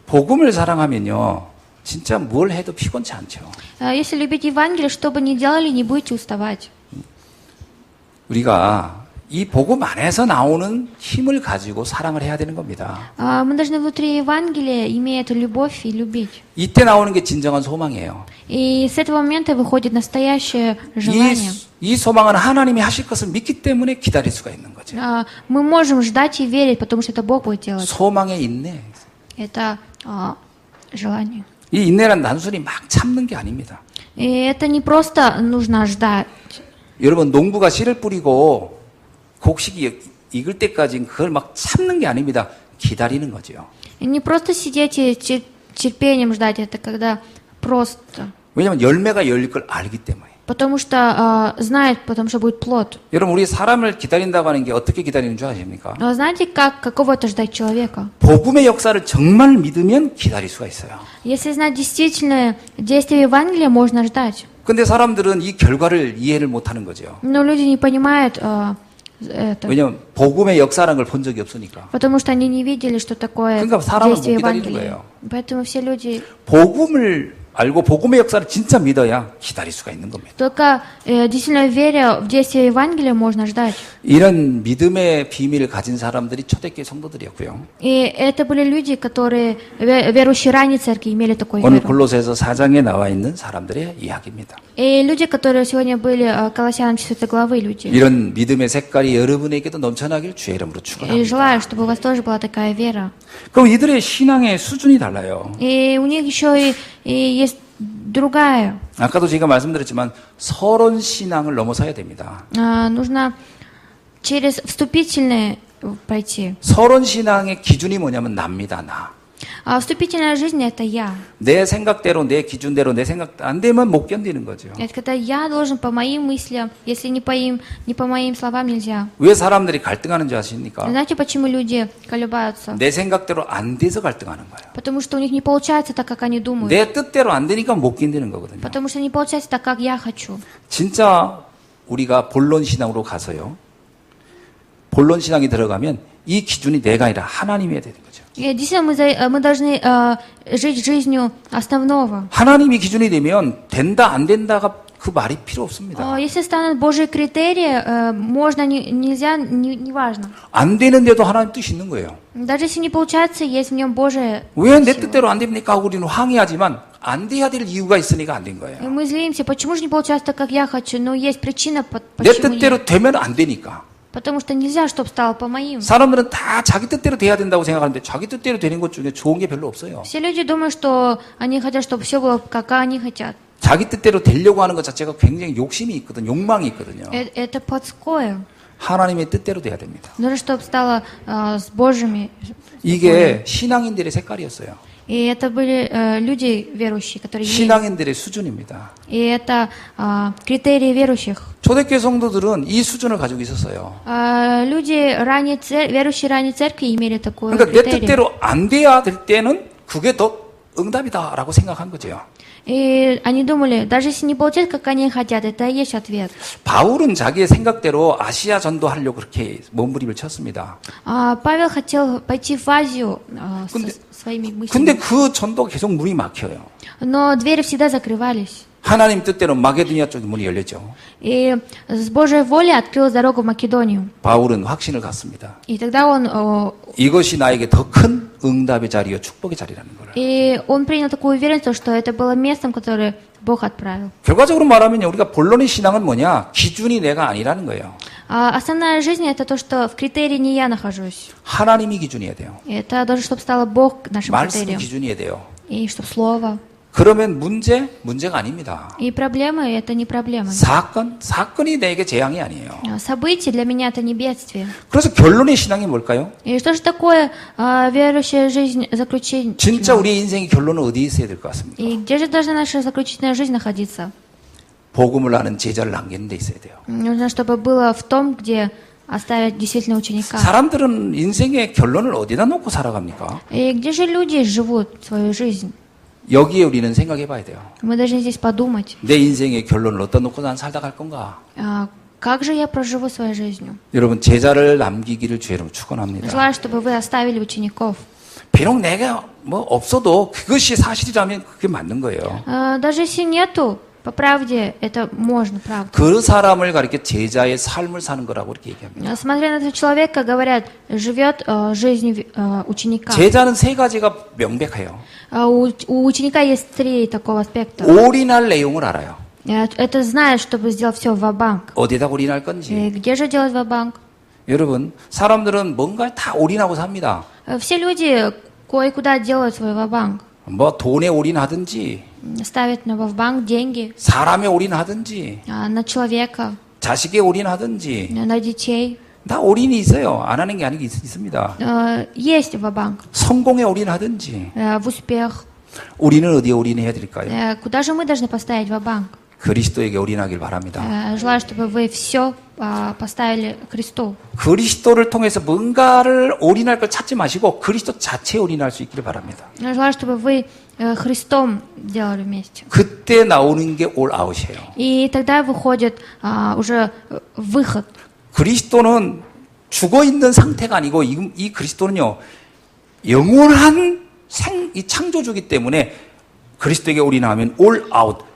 복음을 사랑하면요, 진짜 뭘 해도 피곤치 않죠.
Если любить Евангелие, что бы ни делали, не будете уставать.
우리가 이 복음 안에서 나오는 힘을 가지고 사랑을 해야 되는 겁니다.
Мы должны внутри Евангелия иметь эту любовь и любить.
이때 나오는 게 진정한 소망이에요.
И с этого момента выходит настоящее желание.
이 소망은 하나님이 하실 것을 믿기 때문에 기다릴 수가 있는 거죠.
Мы можем ждать и верить, потому что это Бог будет делать.
소망의 인내.
Это желание.
이 인내란 단순히 막 참는 게 아닙니다.
И это не просто нужно ждать.
여러분 농부가 씨를 뿌리고 곡식이 익을 때까지 그걸 막 참는 게 아닙니다. 기다리는 거죠.
И не просто сидеть и терпением ждать, это когда просто.
왜냐하면 열매가 열릴 걸 알기 때문에.
Потому что знает, потому что будет плод.
여러분 우리 사람을 기다린다고 하는 게 어떻게 기다리는 줄 아십니까?
Но знаете, каково это ждать человека?
복음의 역사를 정말 믿으면 기다릴 수가 있어요.
Если знать действительно действие Евангелия, можно ждать.
근데 사람들은 이 결과를 이해를 못하는 거죠.
Но люди не понимают это.
왜냐하면 복음의 역사라는 걸 본 적이 없으니까.
Потому что они не видели, что такое
그러니까 사람을
действие
못 기다리는
Евангелия.
거예요.
Поэтому все люди
복음을 알고 복음의 역사를 진짜 믿어야 기다릴 수가 있는 겁니다.
только действительно веря в действие Евангелия можно ждать.
이런 믿음의 비밀을 가진 사람들이 초대교회 성도들이었고요.
И это были люди, которые верующие ранней церкви имели такой
오늘
веру.
골로새서 4장에 나와 있는 사람들의 이야기입니다.
И люди, которые сегодня были Колоссянам 4 главы люди.
이런 믿음의 색깔이 여러분에게도 넘쳐나길 주의 이름으로
И
축원합니다.
желаю, чтобы у вас тоже была такая вера.
그럼 이들의 신앙의 수준이 달라요.
И у них еще и есть другая.
아까도 제가 말씀드렸지만 서론 신앙을 넘어서야 됩니다.
Нужно через вступительные пройти.
서론 신앙의 기준이 뭐냐면 나입니다. 나.
А вступительная жизнь — это я.
내 생각대로, 내 기준대로, 내 생각 안 되면 못 견디는 거죠.
Это когда я должен по моим мыслям, если не по моим словам нельзя.
왜 사람들이 갈등하는 줄 아십니까?
Знаете, почему люди колебаются?
내 생각대로 안 돼서 갈등하는 거예요.
Потому что у них не получается так, как они думают.
내 뜻대로 안 되니까 못 견디는 거거든요.
Потому что не получается так, как я хочу.
진짜 우리가 본론 신앙으로 가서요. 본론 신앙이 들어가면 이 기준이 내가 아니라 하나님이 되는 거죠.
И действительно, мы должны жить жизнью основного.
하나님이 기준이 되면 된다 안 된다가 그 말이 필요 없습니다.
Если станут Божьи критерии, можно, нельзя, не важно.
안 되는데도 하나님 뜻이 있는 거예요.
Даже если не получается, есть в нем Божие.
왜 내 뜻대로 안 됩니까? 하고 우리는 항의하지만 안 돼야 될 이유가 있으니까 안 된
И
거예요.
мы злимся, почему же не получается так, как я хочу? Но есть причина,
내
почему нет.
뜻대로 되면 안 되니까.
Потому что нельзя, чтобы стало по моим.
사람들은 다 자기 뜻대로 돼야 된다고 생각하는데 자기 뜻대로 되는 것 중에 좋은 게 별로 없어요.
Все люди думают, что они хотят, чтобы все было, как они хотят.
자기 뜻대로 되려고 하는 것 자체가 굉장히 욕심이 있거든, 욕망이 있거든요.
Это плотское.
하나님의 뜻대로 돼야 됩니다.
Нужно, чтобы стало с Божьими.
이게 신앙인들의 색깔이었어요.
И это были люди верующие, которые верили.
신앙인들의 수준입니다.
И это критерии верующих.
초대교회 성도들은 이 수준을 가지고 있었어요.
Люди верующие ранней церкви имели такую
그러니까 내
критерий.
뜻대로 안 돼야 될 때는 그게 더 응답이다라고 생각한 거죠.
И они думали, даже если не получается, как они хотят, это и есть ответ.
바울은 자기의 생각대로 아시아 전도하려고 그렇게 몸부림을 쳤습니다.
Павел хотел пойти в Азию
근데-
своими мыслями.
근데 그 전도가 계속 문이 막혀요.
Но двери всегда закрывались.
하나님 뜻대로 마게도니아 쪽에 문이 열렸죠.
И с Божьей воли открылась дорога в Македонию.
바울은 확신을 갖습니다.
И тогда он,
이것이 나에게 더 큰 응답의 자리요 축복의 자리라는 거를.
и он принял такую уверенность, что это было местом, которое Бог отправил.
결과적으로 말하면요, 우리가 본론의 신앙은 뭐냐? 기준이 내가 아니라는 거예요.
Основная жизнь — это то, что в критерии не я нахожусь.
하나님이 기준이어야 돼요.
Это должно, чтобы стало Бог нашим
말씀
критерием.
기준이어야 돼요.
И чтобы Слово.
그러면 문제가 아닙니다.
И проблемы — это не проблемы.
사건이 내게 재앙이 아니에요.
События для меня — это не бедствие.
그래서 결론의 신앙이 뭘까요?
И что же такое верующая жизнь заключительная?
진짜 우리의 인생의 결론은 어디에 있어야 될 것 같습니까?
И где же должна наша заключительная жизнь находиться?
복음을 아는 제자를 남기는 데 있어야 돼요.
Нужно, чтобы было в том, где оставить действительно ученика.
사람들은 인생의 결론을 어디다 놓고 살아갑니까?
И где же люди живут свою жизнь?
여기에 우리는 생각해 봐야 돼요.
Мы должны здесь подумать,
내 인생의 결론을 어디다 놓고 난 살다 갈 건가?
как же я проживу свою жизнь?
여러분, 제자를 남기기를 주의로 축원합니다.
Желаю, чтобы вы оставили учеников.
비록 내가 뭐 없어도 그것이 사실이라면 그게 맞는 거예요.
Даже если нету, по правде, это можно, правда.
그 사람을 가리켜 제자의 삶을 사는 거라고 이렇게 얘기합니다.
Смотря на этого человека, говорят, живет жизнью ученика.
제자는 세 가지가 명백해요.
У ученика есть три такого аспекта.
올인할 내용을 알아요.
Это знает, чтобы сделать все ва-банк.
어디다 올인할 건지.
Где же делать ва-банк?
여러분, 사람들은 뭔가를 다 올인하고 삽니다.
Все люди кое-куда делают свой ва-банк.
뭐 돈에 올인하든지,
Ставят на ва-банк деньги,
사람에 올인하든지,
на человека,
자식에 올인하든지,
на детей.
다 올인이 있어요. 안 하는 게 아니고 있습니다.
Есть ва-банк.
성공에 올인하든지,
В успех.
우리는 어디에 올인해야 될까요?
Куда же мы должны поставить ва-банк?
그리스도에게 올인하길 바랍니다.
Желаю, чтобы вы все поставили Христу.
그리스도를 통해서 뭔가를 올인할 걸 찾지 마시고 그리스도 자체에 올인할 수 있기를 바랍니다.
Желаю, чтобы вы Христом делали вместе.
그때 나오는 게 올아웃이에요.
И тогда выходит уже выход.
그리스도는 죽어 있는 상태가 아니고 이 그리스도는요 영원한 이 창조주기 때문에 그리스도에게 올인하면 올아웃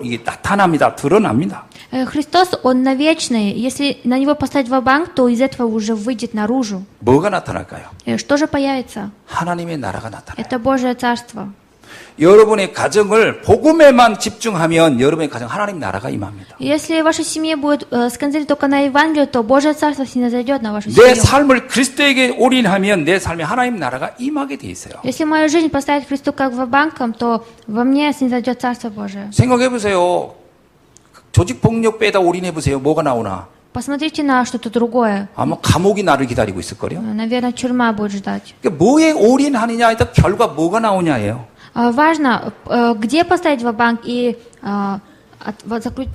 이게 나타납니다. 드러납니다.
Христос, Он навечный. Если на Него поставить ва-банк, то из этого уже выйдет наружу.
뭐가 на타날까요?
Что же появится?
하나님의 나라가 나타나요.
Это Божье Царство.
여러분의 가정을 복음에만 집중하면 여러분의 가정 하나님 나라가 임합니다.
Если ваша семья будет сконцентрирована только на Евангелии, то Божье Царство снизойдет на вашу
내
семью.
삶을 그리스도에게 올인하면 내 삶에 하나님 나라가 임하게 돼 있어요.
Если мою жизнь поставить Христу как ва-банком, то во мне снизойдет Царство Божие.
생각해 보세요. 조직 폭력배에다 올인해 보세요. 뭐가 나오나?
посмотрите на что-то другое.
아마 감옥이 나를 기다리고 있을 거요.
Наверное, тюрьма будет ждать.
그러니까 뭐에 올인하느냐에 따라 결과 뭐가 나오냐예요.
Важно, где поставить ва-банк и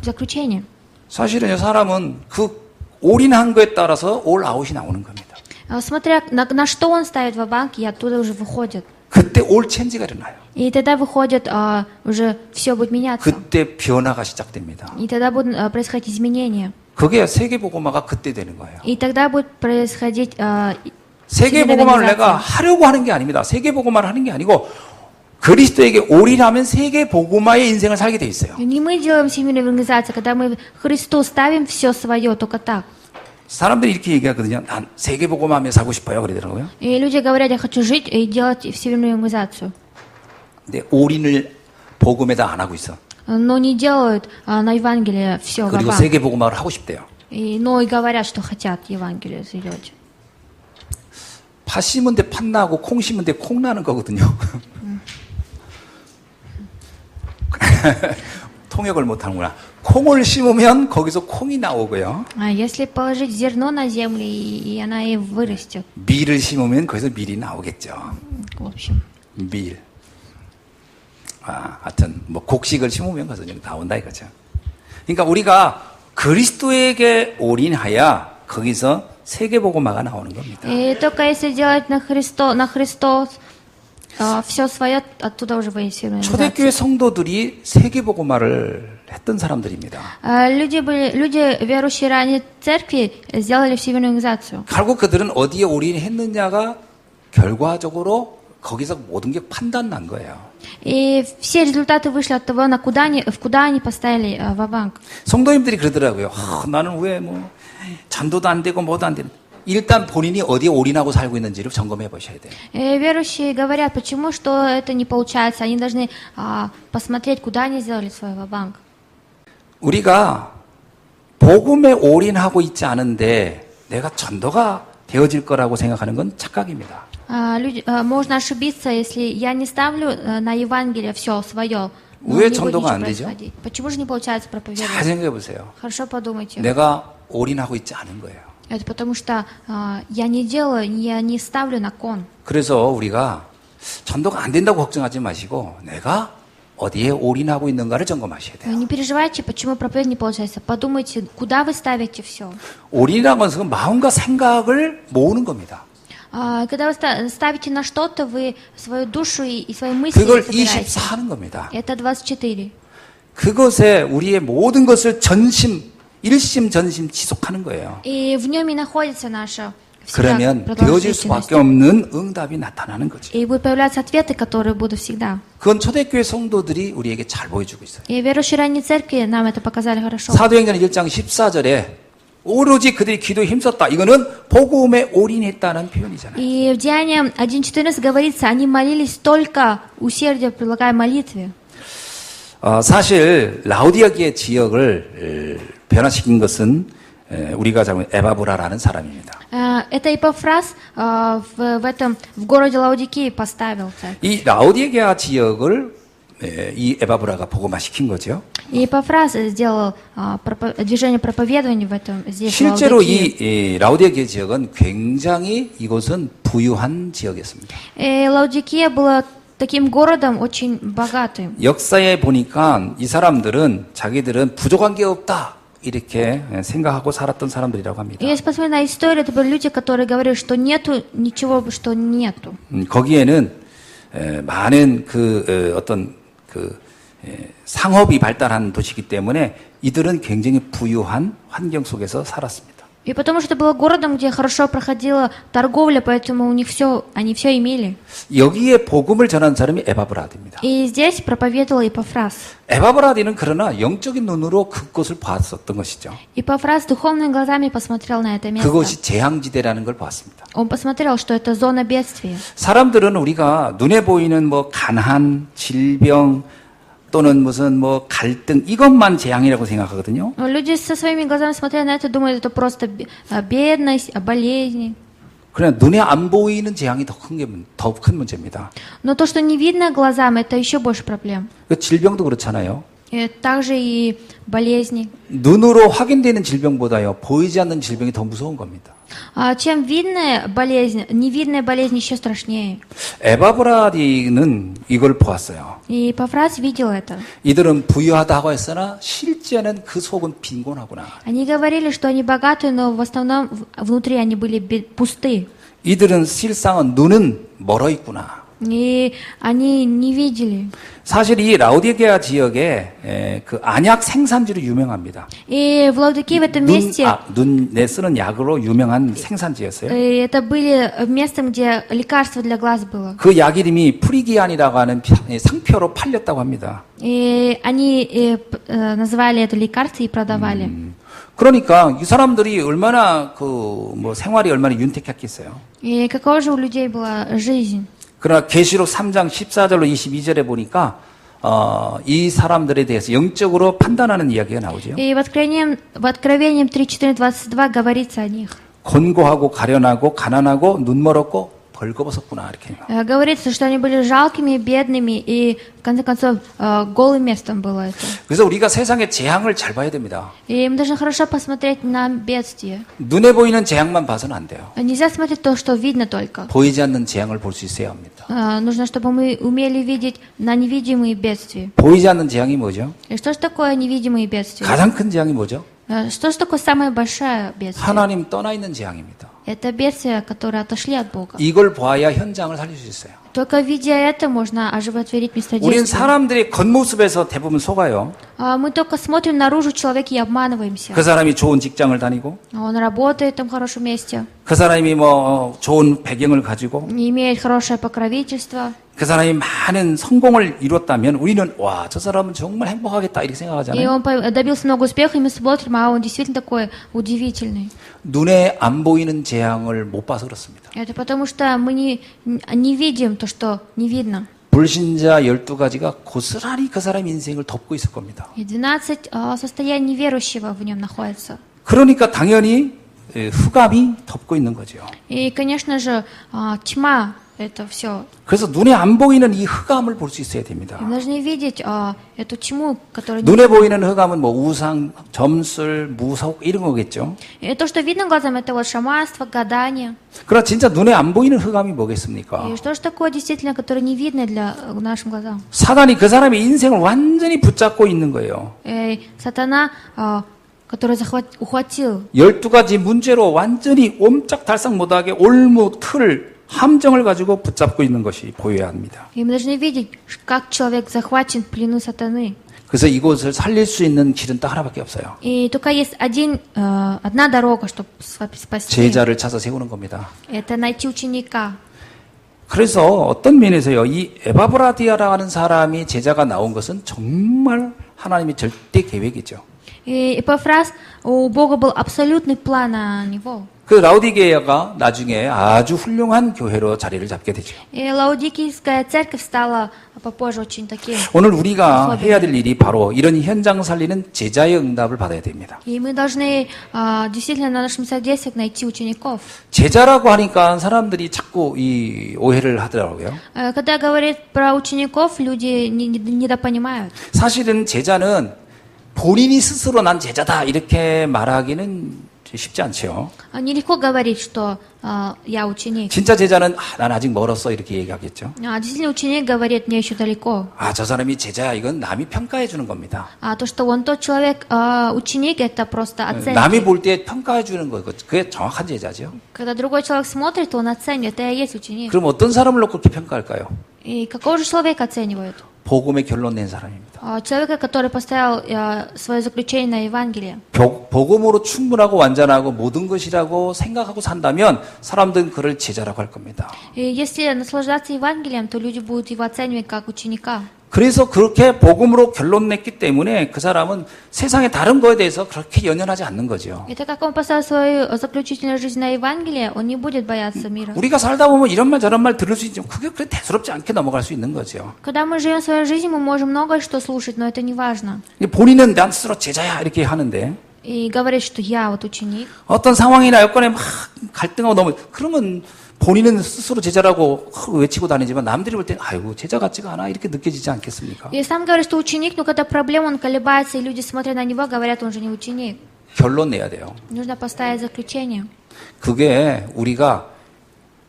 заключение.
사실은요, 사람은 그 올인한 거에 따라서 올 아웃이 나오는 겁니다.
Смотря на что он ставит ва-банк, и оттуда уже выходит.
그때 올 체인지가 일어나요.
И тогда выходит, уже все будет меняться.
그때 변화가 시작됩니다.
И тогда будут происходить изменения.
그게 세계복음화가 그때 되는 거예요.
И тогда будет происходить
세계복음화를 내가 하려고 하는 게 아닙니다. 세계복음화를 하는 게 아니고 그리스도에게 올인하면 세계복음화의 인생을 살게 돼 있어요.
Не мы делаем всемирную евангелизацию, когда мы Христу ставим все свое, только так.
사람들이 이렇게 얘기하거든요. 난 세계복음화하며 살고 싶어요. 그러더라고요.
И люди говорят, я хочу жить и делать всемирную евангелизацию.
근데 올인을 복음에다 안 하고 있어.
Но не делают на Евангелие все
그리고
ва-банк.
세계복음화를 하고 싶대요.
Но и говорят, что хотят Евангелие сделать.
팥 심은 데 팥 나고 콩 심은 데 콩 나는 거거든요. 통역을 못하는구나. 콩을 심으면 거기서 콩이 나오고요.
Если положить зерно на землю, и она и вырастет.
밀을 심으면 거기서 밀이 나오겠죠.
В общем.
밀. 하여튼 뭐 곡식을 심으면 거기서 나온다 이거죠. 그러니까 우리가 그리스도에게 올인하여 거기서 세계복음화가 나오는 겁니다.
И только если делать на Христос все свое, оттуда уже выйдет всемирная
초대교회
евангелизация.
성도들이 세계복음화를 했던 사람들입니다.
Люди, верующие ранее церкви, сделали всемирную евангелизацию.
결국 그들은 어디에 올인했느냐가 결과적으로 거기서 모든 게 판단 난 거예요.
И все результаты вышли от того, в куда они поставили ва-банк.
성도님들이 그러더라고요. 나는 왜 뭐 전도도 안 되고 뭐도 안 되는. 일단 본인이 어디에 올인하고 살고 있는지를 점검해 보셔야 돼요.
Верующие говорят, почему что это не получается. Они должны посмотреть, куда они сделали свой ва-банк.
우리가 복음에 올인하고 있지 않은데 내가 전도가 되어질 거라고 생각하는 건 착각입니다.
Можно ошибиться, если я не ставлю на Евангелие все свое.
왜 전도가 안 되죠?
Почему же не получается
잘
проповедовать?
생각해 보세요.
Хорошо подумайте.
내가 올인하고 있지 않은 거예요.
Это потому что я не делаю, я не ставлю на кон.
그래서 우리가 전도가 안 된다고 걱정하지 마시고 내가 어디에 올인하고 있는가를 점검하셔야 돼요.
Не переживайте, почему проповедь не получается. Подумайте, куда вы ставите все.
올인이라는 것은 마음과 생각을 모으는 겁니다.
Когда вы ставите на что-то, вы свою душу и свои мысли
그걸
собираете.
24 하는 겁니다.
Это 24.
그것에 우리의 모든 것을 일심 전심 지속하는 거예요.
И в нем и находится наша
그러면 되어질 수밖에 없는 응답이 나타나는 거죠.
И будут появляться ответы, которые будут всегда.
그건 초대교회 성도들이 우리에게 잘 보여주고 있어요.
И верующие ранней церкви нам это показали хорошо.
사도행전 1장 14절에 오로지 그들이 기도에 힘썼다. 이거는 복음에 올인했다는 표현이잖아요.
И в Деянии 1.14 говорится, они молились только усердие, прилагая молитве.
사실 라우디아기의 지역을 변화시킨 것은 우리가 잡은 에바브라라는 사람입니다.
Это Епафрас в городе Лаодикии поставил церковь.
이 라우디아기아 지역을 이 에바브라가 복음화시킨 거죠.
И Епафрас сделал движение проповедования здесь, в
실제로
Лаодикии.
이 라우디아기아 지역은 굉장히 이곳은 부유한 지역이었습니다.
И Лаодикия была таким городом очень богатым.
역사에 보니까 이 사람들은 자기들은 부족한 게 없다 이렇게 생각하고 살았던 사람들이라고 합니다.
И если посмотреть на историю, это были люди, которые говорили, что нету ничего, что нету.
거기에는 많은 어떤 상업이 발달한 도시이기 때문에 이들은 굉장히 부유한 환경 속에서 살았습니다.
И потому что это было городом, где хорошо проходила торговля, поэтому у них они все имели.
여기에 복음을 전한 사람이 에바브라드입니다.
И здесь проповедовал Епафрас.
에바브라드는 그러나 영적인 눈으로 그곳을 봤었던 것이죠.
Епафрас духовными глазами посмотрел на это место.
그것이 재앙지대라는 걸 봤습니다.
Он посмотрел, что это зона бедствия.
사람들은 우리가 눈에 보이는 뭐 가난, 질병 또는 무슨 뭐 갈등 이것만 재앙이라고 생각하거든요.
Люди со своими глазами смотря на это, думают, это просто бедность, болезни.
그러나 눈에 안 보이는 재앙이 더 큰 문제입니다.
Но то, что не видно глазам, это еще больше проблем.
질병도 그렇잖아요.
Также и болезни.
눈으로 확인되는 질병보다요, 보이지 않는 질병이 더 무서운 겁니다.
Чем видная болезнь, невидная болезнь еще страшнее.
에바브라디는 이걸 보았어요.
И Пафрас видел это.
이들은 부유하다고 했으나 실제는 그 속은 빈곤하구나.
Они говорили, что они богатые, но в основном внутри они были пусты.
이들은 실상은 눈은 멀어 있구나.
И они не видели.
사실 이 라우디게아 지역에 그 안약 생산지로 유명합니다.
И в Лаудикии в этом месте
눈에 쓰는 약으로 유명한 생산지였어요.
это были местом, где лекарство для глаз было.
그 약 이름이 프리기안이라고 하는 상표로 팔렸다고 합니다.
И они называли это лекарство и продавали.
그러니까 이 사람들이 얼마나 생활이 얼마나 윤택했겠어요.
И какова же у людей была жизнь?
그러나 계시록 3장 14절로 22절에 보니까 이 사람들에 대해서 영적으로 판단하는 이야기가 나오죠.
И в Откровением 3:14-22 говорится о них.
곤고하고 가련하고 가난하고 눈멀었고 벌거벗었구나 이렇게.
Говорится, что они были жалкими, бедными, и в конце концов голым местом было это.
그래서 우리가 세상의 재앙을 잘 봐야 됩니다.
И мы должны хорошо посмотреть на бедствие.
눈에 보이는 재앙만 봐서는 안 돼요.
Нельзя смотреть то, что видно только.
보이지 않는 재앙을 볼 수 있어야 합니다.
Нужно, чтобы мы умели видеть на невидимые бедствия.
보이지 않는 재앙이 뭐죠?
И что же такое невидимые бедствия?
가장 큰 재앙이 뭐죠?
Что же такое самое большое бедствие?
하나님 떠나 있는 재앙입니다.
Это бедствия, которые отошли от Бога.
이걸 봐야 현장을 살릴 수 있어요.
Только видя это, можно оживотворить
우리는
местодействие.
사람들의 겉모습에서 대부분 속아요.
Мы только смотрим наружу человека и обманываемся.
그 사람이 좋은 직장을 다니고,
Он работает там в хорошем месте,
그 사람이 좋은 배경을 가지고,
имеет хорошее покровительство.
그 사람이 많은 성공을 이뤘다면 우리는 와, 저 사람은 정말 행복하겠다 이렇게
И
생각하잖아요.
он добился много успеха, и мы смотрим, а он действительно такой удивительный.
눈에 안 보이는 재앙을 못 봐서 그렇습니다.
Это потому что мы не видим то, что не видно.
불신자 12가지가 고스란히 그 사람의 인생을 덮고 있을 겁니다.
И 12 состояний верующего в нем находится.
그러니까 당연히 흑암이 덮고 있는 거죠.
И, конечно же, тьма это все.
그래서 눈에 안 보이는 이 흑암을 볼 수 있어야 됩니다.
Мы должны видеть эту тьму, которая...
눈에 보이는 흑암은 우상, 점술, 무속 이런 거겠죠.
И то, что видно глазам, это вот шаманство, гадание.
그러나 진짜 눈에 안 보이는 흑암이 뭐겠습니까?
И что же такое действительно, которое не видно для нашим глазам?
사단이 그 사람의 인생을 완전히 붙잡고 있는 거예요.
Сатана, который ухватил
12가지 문제로 완전히 옴짝달싹 못하게 올무, 틀, 함정을 가지고 붙잡고 있는 것이 보여야 합니다.
И мы должны видеть, как человек захвачен в плену сатаны.
그래서 이곳을 살릴 수 있는 길은 딱 하나밖에 없어요.
И только есть одна дорога, чтобы спасти.
제자를 찾아 세우는 겁니다.
Это найти ученика.
그래서 어떤 면에서요, 이 에바브라디아라는 사람이 제자가 나온 것은 정말 하나님의 절대 계획이죠.
И Эпафрас, у Бога был абсолютный план на него.
그 라우디게아가 나중에 아주 훌륭한 교회로 자리를 잡게 되죠.
И Лаудикийская церковь стала попозже очень таким.
오늘 우리가 해야 될 일이 바로 이런 현장 살리는 제자의 응답을 받아야 됩니다.
И мы должны действительно на нашем содействии найти учеников.
제자라고 하니까 사람들이 자꾸 이 오해를 하더라고요.
Когда говорят про учеников, люди недопонимают.
사실은 제자는 본인이 스스로 난 제자다 이렇게 말하기는 쉽지 않죠.
Нелегко говорить, что я ученик.
진짜 제자는 난 아직 멀었어 이렇게 얘기하겠죠.
Действительно, ученик говорит, мне еще далеко.
저 사람이 제자야 이건 남이 평가해 주는 겁니다.
То, что он тот человек, ученик, это просто оценки.
남이 볼 때 평가해 주는 거 그게 정확한 제자죠.
Когда другой человек смотрит, он оценивает, это и есть ученик.
그럼 어떤 사람을 놓고 그렇게 평가할까요?
И какого же человека оценивают?
복음의 결론 낸 사람입니다.
Человека, который поставил свое заключение на Евангелие.
복음으로 충분하고 완전하고 모든 것이라고 생각하고 산다면 사람들은 그를 제자라고 할 겁니다.
И если наслаждаться Евангелием, то люди будут его оценивать как ученика.
그래서 그렇게 복음으로 결론 냈기 때문에 그 사람은 세상의 다른 거에 대해서 그렇게 연연하지 않는 거죠.
И так как он поставил свою заключительную жизнь на Евангелие, он не будет бояться мира.
우리가 살다 보면 이런 말 저런 말 들을 수 있지만 그게 그렇게 대수롭지 않게 넘어갈 수 있는 거죠.
Когда мы живем своей жизнью, мы можем многое что слушать, но это не важно.
본인은 난 스스로 제자야 이렇게 하는데
И говорит, что я вот ученик.
어떤 상황이나 여건에 막 갈등하고 너무 그러면 본인은 스스로 제자라고 외치고 다니지만 남들이 볼 때는 아이고 제자 같지가 않아 이렇게 느껴지지 않겠습니까?
И сам говорит, что ученик, но когда проблема, он колебается, и люди, смотря на него, говорят, он же не ученик.
결론 내야 돼요.
Нужно поставить заключение.
그게 우리가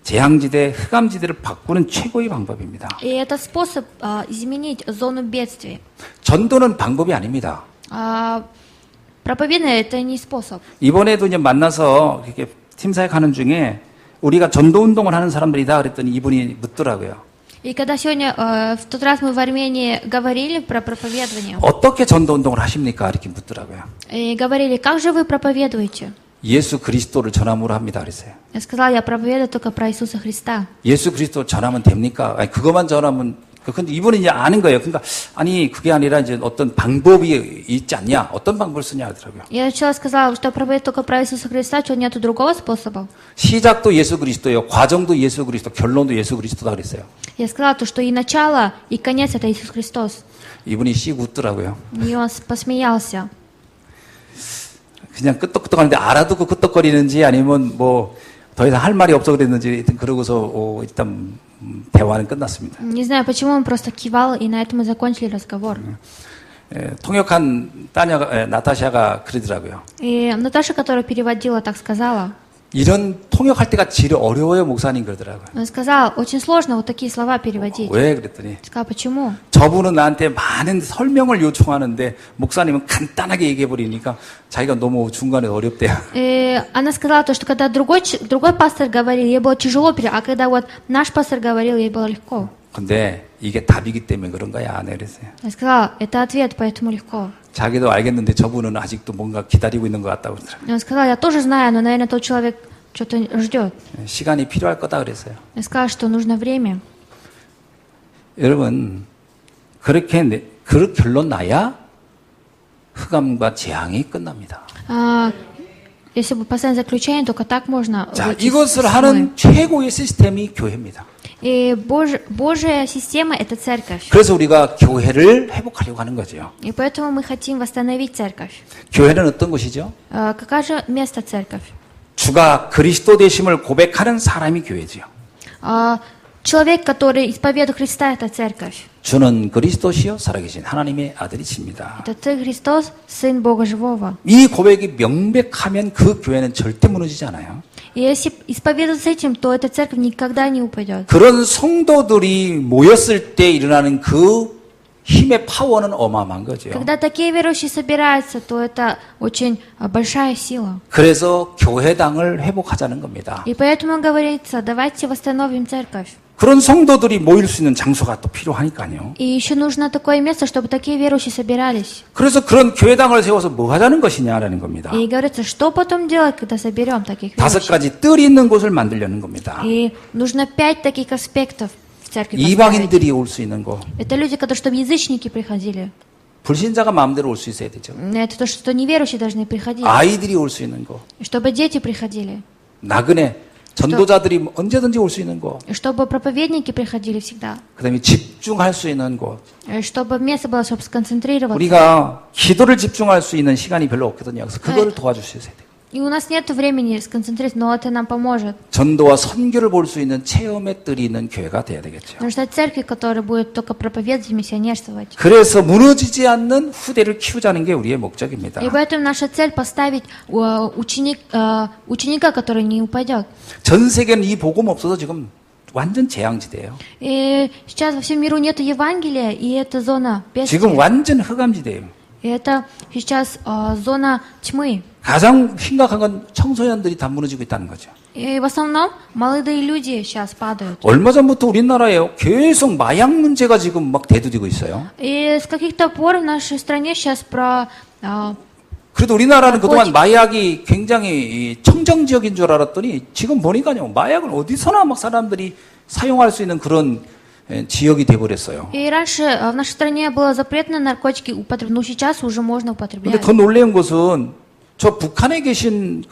재앙지대, 흑암지대를 바꾸는 최고의 방법입니다.
И это способ изменить зону бедствия.
전도는 방법이 아닙니다.
Проповедание это не способ.
이번에도 이제 만나서 이렇게 팀사역 하는 중에 우리가 전도 운동을 하는 사람들이다 그랬더니 이분이 묻더라고요.
И когда сегодня, в тот раз мы в Армении говорили про проповедование,
어떻게 전도 운동을 하십니까? 이렇게 묻더라고요.
и говорили, как же вы проповедуете?
예수 그리스도를 전함으로 합니다. 그랬어요.
Я сказала, я проповедую только про Иисуса Христа.
예수 그리스도 전하면 됩니까? 아니, 그것만 전하면, 근데 이분은 이제 아는 거예요. 그러니까, 아니, 그게 아니라 이제 어떤 방법이 있지 않냐? 어떤 방법을 쓰냐 하더라고요.
Я сначала сказала, что проповедую только про Иисуса Христа, что нету другого способа.
시작도 예수 그리스도예요. 과정도 예수 그리스도, 결론도 예수 그리스도다 그랬어요.
Я сказала то, что и начало, и конец это Иисус Христос.
이분이 씩 웃더라고요.
И он посмеялся.
그냥 끄떡끄떡하는데 알아듣고 끄떡거리는지 아니면 뭐 더 이상 할 말이 없어 그랬는지 그러고서 일단 대화는 끝났습니다.
Не знаю, почему он просто кивал, и на этом мы закончили разговор.
통역한 따냐가 나타샤가 그러더라고요.
И Наташа, которая переводила, так сказала.
이런 통역할 때가 제일 어려워요, 목사님 그러더라고요.
Она сказала, очень сложно вот такие слова переводить.
왜 그랬더니
Сказала, почему?
저분은 나한테 많은 설명을 요청하는데 목사님은 간단하게 얘기해 버리니까 자기가 너무 중간에 어렵대요.
И она сказала то, что когда другой пастор говорил, ей было тяжело, а когда вот наш пастор говорил, ей было легко.
근데 이게 답이기 때문에 그런 거야, 안 그랬어요.
Я сказала, это ответ, поэтому легко.
자기도 알겠는데 저분은 아직도 뭔가 기다리고 있는 것 같다고 그러더라고요.
Она сказала, я тоже знаю, но, наверное, тот человек что-то ждет.
시간이 필요할 거다 그랬어요.
Я сказала, что нужно время.
여러분, 그렇게 결론 나야 흑암과 재앙이 끝납니다.
Если бы поставить заключение, только так можно
자,
выйти
이것을
с
하는
тьмы.
최고의 시스템이 교회입니다.
И Божья система – это церковь.
그래서 우리가 교회를 회복하려고 하는 거죠.
И поэтому мы хотим восстановить церковь.
교회는 어떤 곳이죠?
Какое же место церковь?
주가 그리스도 되심을 고백하는 사람이 교회지요.
Человек, который исповедует Христа – это церковь.
주는 그리스도시요 살아계신 하나님의 아들이십니다.
Это Ты, Христос, Сын Бога Живого.
이 고백이 명백하면 그 교회는 절대 무너지지 않아요.
И если исповедовать с этим, то эта церковь никогда не упадет.
그런 성도들이 모였을 때 일어나는 그 힘의 파워는 어마어마한 거죠.
Когда такие верующие собираются, то это очень большая сила.
그래서 교회당을 회복하자는 겁니다.
И поэтому говорится, давайте восстановим церковь.
그런 성도들이 모일 수 있는 장소가 또 필요하니까요.
И еще нужно такое место, чтобы такие верующие собирались.
그래서 그런 교회당을 세워서 뭐 하자는 것이냐라는 겁니다.
И говорится, что потом делать, когда соберем таких
5
верующих.
가지 뜰이 있는 곳을 만들려는 겁니다.
И нужно 5 таких аспектов в церкви поставить.
이방인들이 올 수 있는 곳.
Это люди, которые, чтобы язычники приходили.
불신자가 마음대로 올 수 있어야 되죠.
Это то, что неверующие должны приходить.
아이들이 올 수 있는 곳.
И чтобы дети приходили.
나그네 전도자들이 언제든지 올 수 있는 곳.
И чтобы проповедники приходили всегда.
그다음에 집중할 수 있는 곳.
И чтобы место было, чтобы сконцентрироваться.
우리가 기도를 집중할 수 있는 시간이 별로 없거든요. 그래서 그거를 도와주셔야 돼요.
И у нас нет времени сконцентрироваться, но это нам поможет.
전도와 선교를 볼 수 있는 체험의 뜰이 있는 교회가 돼야 되겠죠.
Нужна церковь, которая будет только проповедовать и миссионерствовать.
그래서 무너지지 않는 후대를 키우자는 게 우리의 목적입니다.
И поэтому наша цель поставить ученика, который не упадет.
전 세계는 이 복음 없어서 지금 완전 재앙지대예요.
И сейчас во всем миру нет Евангелия, и это зона
지금
бедствия.
완전 흑암지대예요.
И это сейчас зона тьмы.
가장 심각한 건 청소년들이 다 무너지고 있다는 거죠.
И в основном молодые люди сейчас падают.
얼마 전부터 우리나라에 계속 마약 문제가 지금 막 대두되고 있어요.
И с каких-то пор в нашей стране сейчас про
그래도 우리나라는 그동안 마약이 굉장히 청정 지역인 줄 알았더니 지금 보니까요, 마약은 어디서나 막 사람들이 사용할 수 있는 그런 지역이 돼버렸어요.
И раньше в нашей стране было запретно наркотики употреблять, но сейчас уже можно
근데
употреблять.
더 놀라운 것은 저 북한에 계신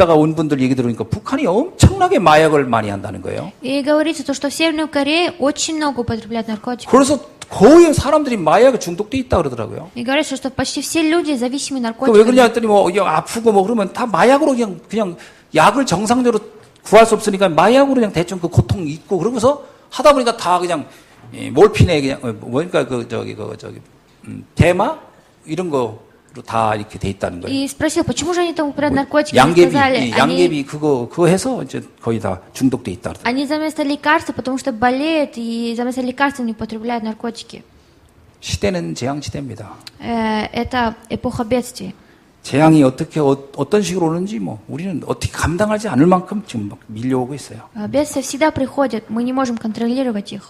있다가 온 분들 얘기 들으니까 북한이 엄청나게 마약을 많이 한다는 거예요.
И говорится то, что в Северной Корее очень много употребляют наркотиков.
그래서 거의 사람들이 마약에 중독돼 있다 그러더라고요.
И говорится, что почти все люди зависимы
왜
наркотиками.
그러냐 했더니 뭐 아프고 뭐 그러면 다 마약으로 그냥 약을 정상적으로 구할 수 없으니까 마약으로 그냥 대충 그 고통 잊고 그러고서 하다 보니까 다 그냥 몰핀에 그냥 뭐니까 대마 이런 거로 다 이렇게 돼 있다는 거예요.
И спросил, почему же они там употребляют наркотики? Они
양계비,
сказали,
양계비 그거 해서 이제 거의 다 중독돼 있다.
они заместо лекарства, потому что болеют, и заместо лекарства не употребляют наркотики.
시대는 재앙 시대입니다.
Это эпоха бедствий.
재앙이 어떤 식으로 오는지 뭐 우리는 어떻게 감당하지 않을 만큼 지금 막 밀려오고 있어요.
Бедствия всегда приходят, мы не можем контролировать их.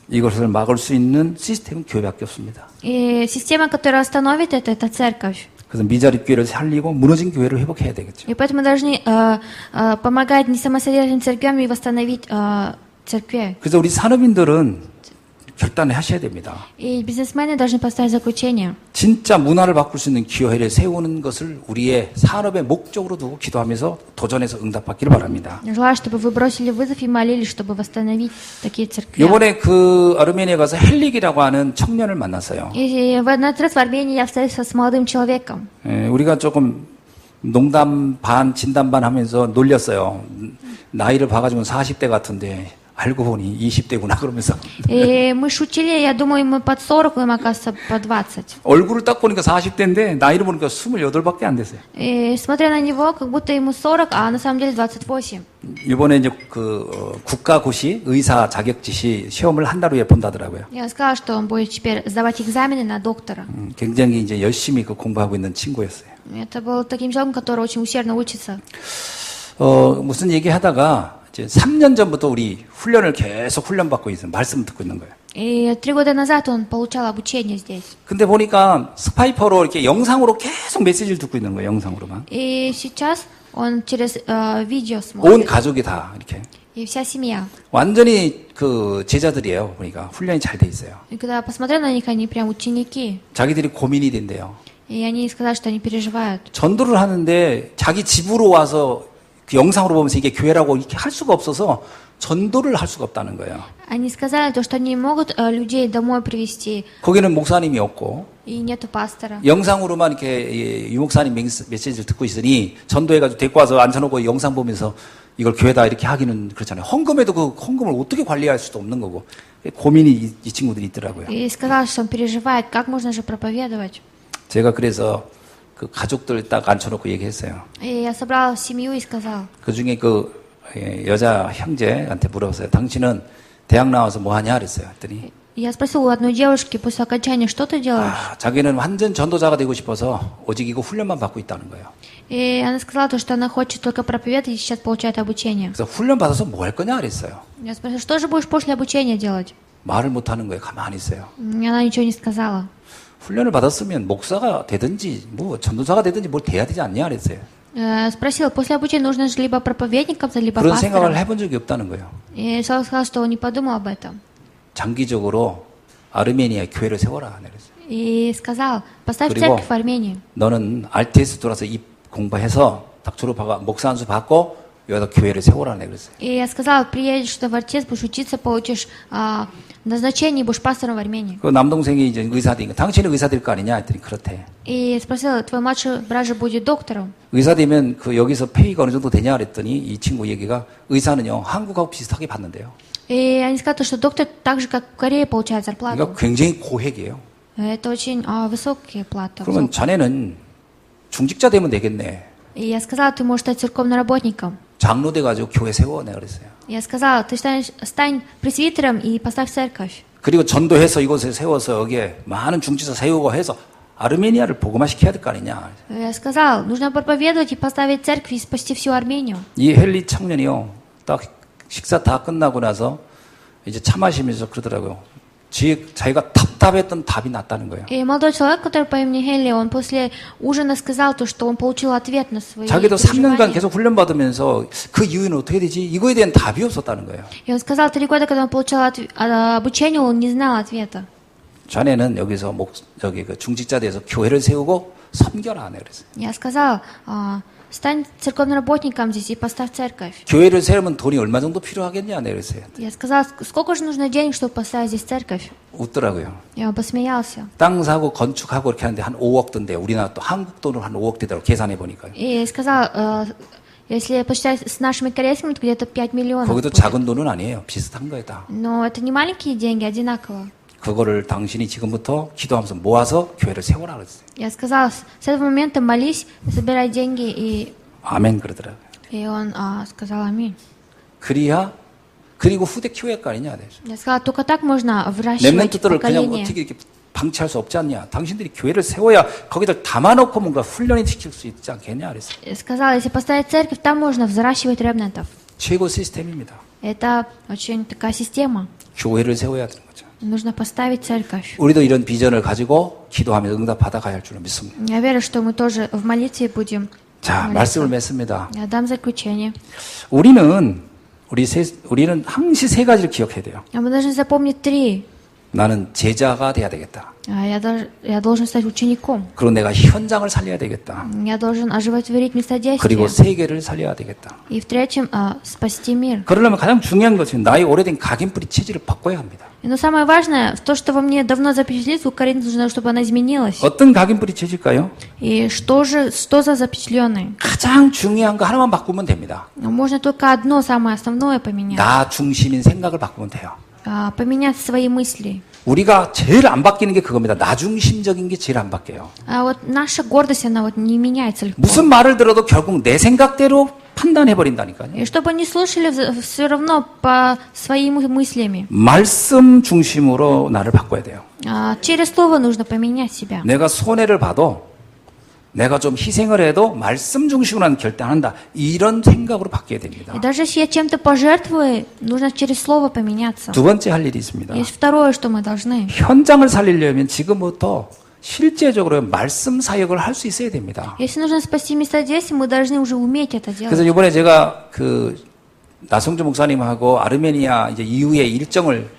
이것을 막을 수 있는 시스템은 교회밖에 없습니다.
И система, которая остановит это церковь.
그래서 미자립 교회를 살리고 무너진 교회를 회복해야 되겠죠.
И поэтому мы должны помогать несамостоятельным церквям и восстановить церкви.
그래서 우리 산업인들은 결단을 하셔야 됩니다.
И бизнесмены должны поставить заключение.
진짜 문화를 바꿀 수 있는 기회를 세우는 것을 우리의 산업의 목적으로 두고 기도하면서 도전해서 응답받기를 바랍니다.
Желаю, чтобы вы бросили вызов и молились, чтобы восстановить такие церкви.
이번에 그 아르메니아에 가서 헬릭이라고 하는 청년을 만났어요.
И в этот раз в Армении я встретился с молодым человеком.
우리가 조금 농담 반 진담 반 하면서 놀렸어요. 나이를 봐가지고 40대 같은데 알고 보니 20대구나 그러면서
И мы шутили, я думаю, ему под 40, им оказывается по 20.
얼굴을 딱 보니까 40대인데 나이를 보니까 28밖에 안 됐어요.
И смотря на него, как будто ему 40, а на самом деле 28.
이번에 이제 그 국가고시 의사 자격지시 시험을 한 달 후에 본다더라고요.
Я сказала, что он будет теперь сдавать экзамены на доктора.
굉장히 이제 열심히 그 공부하고 있는 친구였어요.
Это был таким человеком, который очень усердно учится.
무슨 얘기 하다가 이제 3년 전부터 우리 훈련을 계속 훈련받고 있어요. 말씀을 듣고 있는 거예요.
И 3 года назад он получал обучение здесь.
근데 보니까 스파이퍼로 이렇게 영상으로 계속 메시지를 듣고 있는 거예요. 영상으로만.
И сейчас он через видео
온
смотрит.
가족이 다 이렇게.
И вся семья.
완전히 그 제자들이에요. 보니까 훈련이 잘 돼 있어요.
И когда я посмотрел на них, они прям ученики.
자기들이 고민이 된대요.
И они сказали, что они переживают.
전도를 하는데 자기 집으로 와서 그 영상으로 보면서 이게 교회라고 이렇게 할 수가 없어서 전도를 할 수가 없다는 거예요.
Они сказали, то, что они не могут людей домой привести,
거기는 목사님이 없고
и нету пастора.
영상으로만 이렇게 유목사님 메시지를 듣고 있으니 전도해가지고 데리고 와서 앉혀놓고 영상 보면서 이걸 교회다 이렇게 하기는 그렇잖아요. 헌금에도 그 헌금을 어떻게 관리할 수도 없는 거고 고민이 이 친구들이 있더라고요.
И сказал, что он переживает, как можно же проповедовать.
제가 그래서 그 가족들 딱 앉혀놓고 얘기했어요.
И я собрал семью и сказал,
그 중에 그 여자 형제한테 물어봤어요. 당신은 대학 나와서 뭐 하냐 그랬어요. 했더니
я спросил у одной девушки после окончания, что ты делаешь?
자기는 완전 전도자가 되고 싶어서 오직 이거 훈련만 받고 있다는 거예요.
И она сказала, то, что она хочет только проповедовать и сейчас получает обучение.
그래서 훈련 받아서 뭐 할 거냐 그랬어요.
Я спросил, что же будешь после обучения делать?
말을 못 하는 거예요. 가만히 있어요.
И она ничего не сказала.
훈련을 받았으면 목사가 되든지 뭐 전도사가 되든지 뭘 돼야 되지 않냐 그랬어요.
Спросила, после обучения нужно же либо проповедником, либо
그런 생각을
пастором.
해본 적이 없다는 거예요.
И Саул сказал, что он не подумал об этом.
장기적으로 아르메니아 교회를 세워라 그랬어요.
И сказал, поставь
그리고
церковь в Армении.
너는 RTS 돌아서 입 공부해서 딱 졸업하고 목사 한 수 받고 여기다 교회를 세워라 그랬어요.
И я сказал, приедешь в артист, будешь учиться, получишь назначение и будешь пастором в Армении.
그 남동생이 이제 의사되니까 당신은 의사 될 거 아니냐 했더니 그렇대.
И спросил, твой младший брат же будет доктором.
의사 되면 그 여기서 페이가 어느 정도 되냐 그랬더니 이 친구 얘기가 의사는요 한국하고 비슷하게 받는데요.
И они сказали, что доктор так же, как в Корее, получает зарплату.
그러니까 굉장히 고액이에요.
Это очень высокие платы.
그러면 자네는 중직자 되면 되겠네.
И я сказала, ты можешь стать церковным работником.
장로 돼가지고 교회 세워 내가 그랬어요.
Я сказала, ты стань пресвитером и поставь церковь.
그리고 전도해서 이곳에 세워서 여기에 많은 중직자 세우고 해서 아르메니아를 복음화시켜야 될 거 아니냐.
Я сказала, нужно проповедовать и поставить церковь и спасти всю Армению.
이 헬리 청년이요. 딱 식사 다 끝나고 나서 이제 차 마시면서 그러더라고요. 자기가 답답했던 답이 났다는 거예요.
И молодой человек, который по имени Хелли, он после ужина сказал то, что он получил ответ на свои
자기도 3년간
переживания.
계속 훈련받으면서 그 이유는 어떻게 되지? 이거에 대한 답이 없었다는 거예요.
И он сказал, 3 года, когда он получал обучение, он не знал ответа.
자네는 여기서 저기 그 중직자 돼서 교회를 세우고 섬겨라. 네, 그랬어요.
Я сказал, стань церковным работником здесь и поставь церковь.
교회를 세우면 돈이 얼마 정도 필요하겠냐? 네, 그랬어요.
Я сказал, сколько же нужно денег, чтобы поставить здесь церковь?
웃더라고요.
И он посмеялся.
땅 사고 건축하고 이렇게 하는데 한 5억 든대요. 우리나라 또 한국 돈으로 한 5억 되더라고 계산해 보니까요.
И сказал, Если посчитать с нашими корейскими, то где-то 5 миллионов.
거기도
будет.
작은 돈은 아니에요. 비슷한 거예요, 다.
Но это не маленькие деньги, одинаково.
그거를 당신이 지금부터 기도하면서 모아서 교회를 세워라 그랬어요.
Я сказала, с этого момента молись, собирай деньги,
아멘 그러더라고요.
и он сказал аминь.
그리고 후대 키워야할 아니냐.
Я сказала, только так можно выращивать
렘넌트들을 그냥
поколение.
어떻게 이렇게 방치할 수 없지 않냐. 당신들이 교회를 세워야 거기들 담아놓고 뭔가 훈련이 시킬 수 있지 않겠냐 그랬어요.
Я сказала, если поставить церковь, там можно взращивать ремнантов.
최고 시스템입니다.
Это очень такая система.
교회를 세워야 되는 거죠.
Нужно поставить церковь.
우리도 이런 비전을 가지고 기도하며 응답 받아가야 할 줄로 믿습니다.
Я верю, что мы тоже в молитве будем.
자, 말씀을 맺습니다.
Я дам заключение.
우리는 항시 세 가지를 기억해야 돼요.
Мы должны запомнить 3.
나는 제자가 돼야 되겠다.
Я должен стать учеником.
그리고 내가 현장을 살려야 되겠다.
Я должен оживотворить место
그리고
действия.
세계를 살려야 되겠다.
И в-третьем, спасти мир.
그러려면 가장 중요한 것은 나의 오래된 각인뿌리 체질을 바꿔야 합니다.
Но самое важное, то, что во мне давно запечатлелось, у Карины нужно, чтобы она изменилась.
어떤 각인뿌리 체질일까요?
И что за запечатленный?
가장 중요한 거 하나만 바꾸면 됩니다.
Можно только одно, самое основное поменять.
나 중심인 생각을 바꾸면 돼요.
Поменять свои мысли.
우리가 제일 안 바뀌는 게 그겁니다. 나 중심적인 게 제일 안 바뀌어요.
А вот наша гордость, она вот не меняется легко.
무슨 말을 들어도 결국 내 생각대로 판단해버린다니까요.
И чтобы не слушали, все равно по своими мыслями.
말씀 중심으로 나를 바꿔야 돼요.
Через слово нужно поменять себя.
내가 손해를 봐도 내가 좀 희생을 해도 말씀 중심으로 난 결단한다. 이런 생각으로 바뀌어야 됩니다.
И даже если я чем-то пожертвую, нужно через слово поменяться.
두 번째 할 일이 있습니다.
Есть второе, что мы должны.
현장을 살리려면 지금부터 실제적으로 말씀 사역을 할 수 있어야 됩니다.
Если нужно спасти место действия, мы должны уже уметь это
그래서
делать.
이번에 제가 나성주 목사님하고 아르메니아 이제 이후의 일정을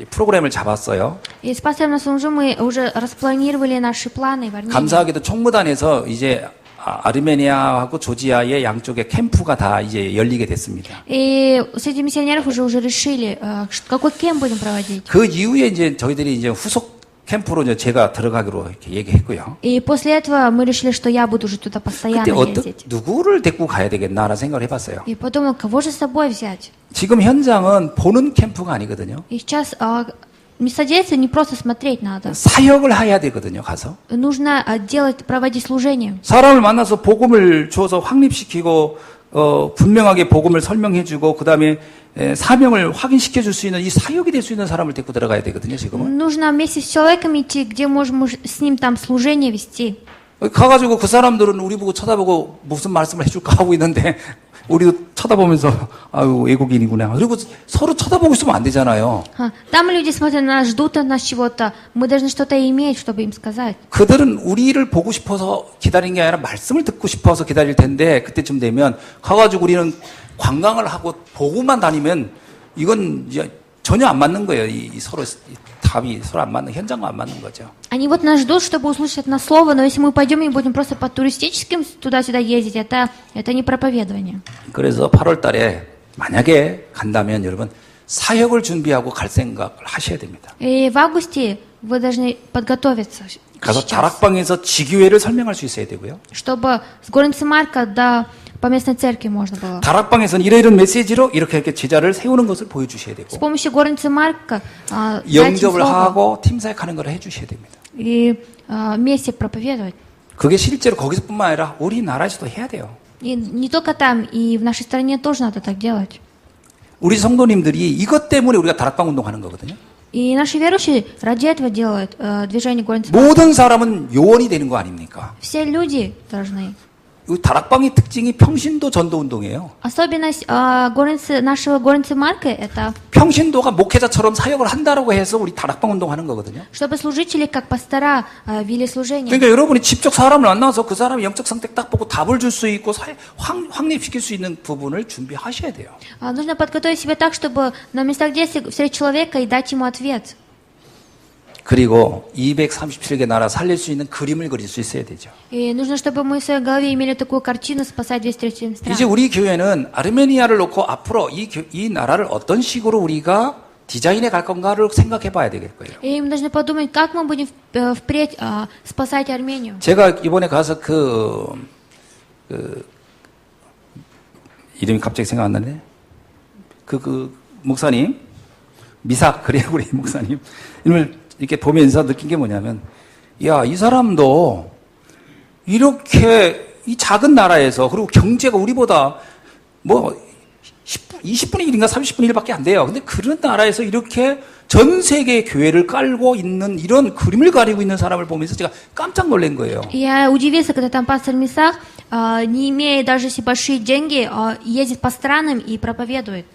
프로그램을 잡았어요.
И с пастором на Сунжу мы уже распланировали наши планы в Армении.
감사하게도 총무단에서 이제 아르메니아하고 조지아의 양쪽에 캠프가 다 이제 열리게 됐습니다.
И среди миссионеров уже решили, какой кемп будем проводить.
그 이후에 이제 저희들이 이제 후속 캠프로 이제 제가 들어가기로 이렇게 얘기했고요.
И после этого мы решили, что я буду уже туда
그때
постоянно ездить.
누구를 데리고 가야 되겠나라는 생각을 해봤어요.
И подумал, кого же с собой взять?
지금 현장은 보는 캠프가 아니거든요.
И сейчас место действия не просто смотреть надо.
사역을 해야 되거든요. 가서
Нужно проводить служение.
사람을 만나서 복음을 줘서 확립시키고 분명하게 복음을 설명해주고 그 다음에 사명을 확인시켜줄 수 있는 이 사역이 될 수 있는 사람을 데리고 들어가야 되거든요. 지금은
Нужно вместе с человеком идти, где можем с ним там служение вести.
가가지고 그 사람들은 우리 보고 쳐다보고 무슨 말씀을 해줄까 하고 있는데 우리도 쳐다보면서 아유 외국인이구나. 그리고 서로 쳐다보고 있으면 안 되잖아요.
Там люди смотрят на нас, ждут от нас чего-то. Мы должны что-то иметь, чтобы им сказать.
그들은 우리를 보고 싶어서 기다린 게 아니라 말씀을 듣고 싶어서 기다릴 텐데 그때쯤 되면 가가지고 우리는 관광을 하고 보고만 다니면 이건 이제 전혀 안 맞는 거예요. 이 서로 답이 서로 안 맞는 현장과 안 맞는 거죠.
Они вот нас ждут, чтобы услышать от нас слово, но если мы пойдем и будем просто по туристическим туда-сюда ездить, это не проповедование.
그래서 8월 달에 만약에 간다면 여러분 사역을 준비하고 갈 생각을 하셔야 됩니다.
И в августе вы должны подготовиться
가서
сейчас,
다락방에서 지교회를 설명할 수 있어야 되고요.
чтобы с горницы Марка до поместной церкви можно было.
다락방에서는 이런 메시지로 이렇게 제자를 세우는 것을 보여주셔야
С
되고
помощью горницы Марка дать им
영접을
слово
하고 팀사역하는 걸 해주셔야 됩니다.
и вместе проповедовать.
그게 실제로 거기서뿐만 아니라 우리나라에서도 해야 돼요.
И не только там, и в нашей стране тоже надо так делать.
우리 성도님들이 이것 때문에 우리가 다락방 운동하는 거거든요.
И наши верующие ради этого делают движение горницы Марка.
모든 사람은 요원이 되는 거 아닙니까?
Все люди должны.
이 다락방의 특징이 평신도 전도 운동이에요.
Особенность нашего горницы Марка это
평신도가 목회자처럼 사역을 한다라고 해서 우리 다락방 운동하는 거거든요.
чтобы служители как пастора вели служение.
그러니까 여러분이 직접 사람을 만나서 그 사람의 영적 상태 딱 보고 답을 줄 수 있고 확립시킬 수 있는 부분을 준비하셔야 돼요.
Нужно подготовить себя так, чтобы на местах действия встретить человека и дать ему ответ.
그리고 237개 나라 살릴 수 있는 그림을 그릴 수 있어야 되죠.
И нужно, чтобы мы в своей голове имели такую картину спасать 237 стран.
이제 우리 교회는 아르메니아를 놓고 앞으로 이 나라를 어떤 식으로 우리가 디자인해 갈 건가를 생각해 봐야 될 거예요.
И мы должны подумать, как мы будем впредь спасать Армению.
제가 이번에 가서 이름이 갑자기 생각 안 나네. 그 목사님, 미삭 그레고리 목사님 이름을 이렇게 보면서 느낀 게 뭐냐면, 야, 이 사람도 이렇게 이 작은 나라에서, 그리고 경제가 우리보다 뭐 20분의 1인가 30분의 1밖에 안 돼요. 근데 그런 나라에서 이렇게 전 세계 교회를 깔고 있는 이런 그림을 가리고 있는 사람을 보면서 제가 깜짝 놀란 거예요.
Я удивился, когда там пастор Мисах, не имея даже себе большие деньги, ездит по странам и проповедует.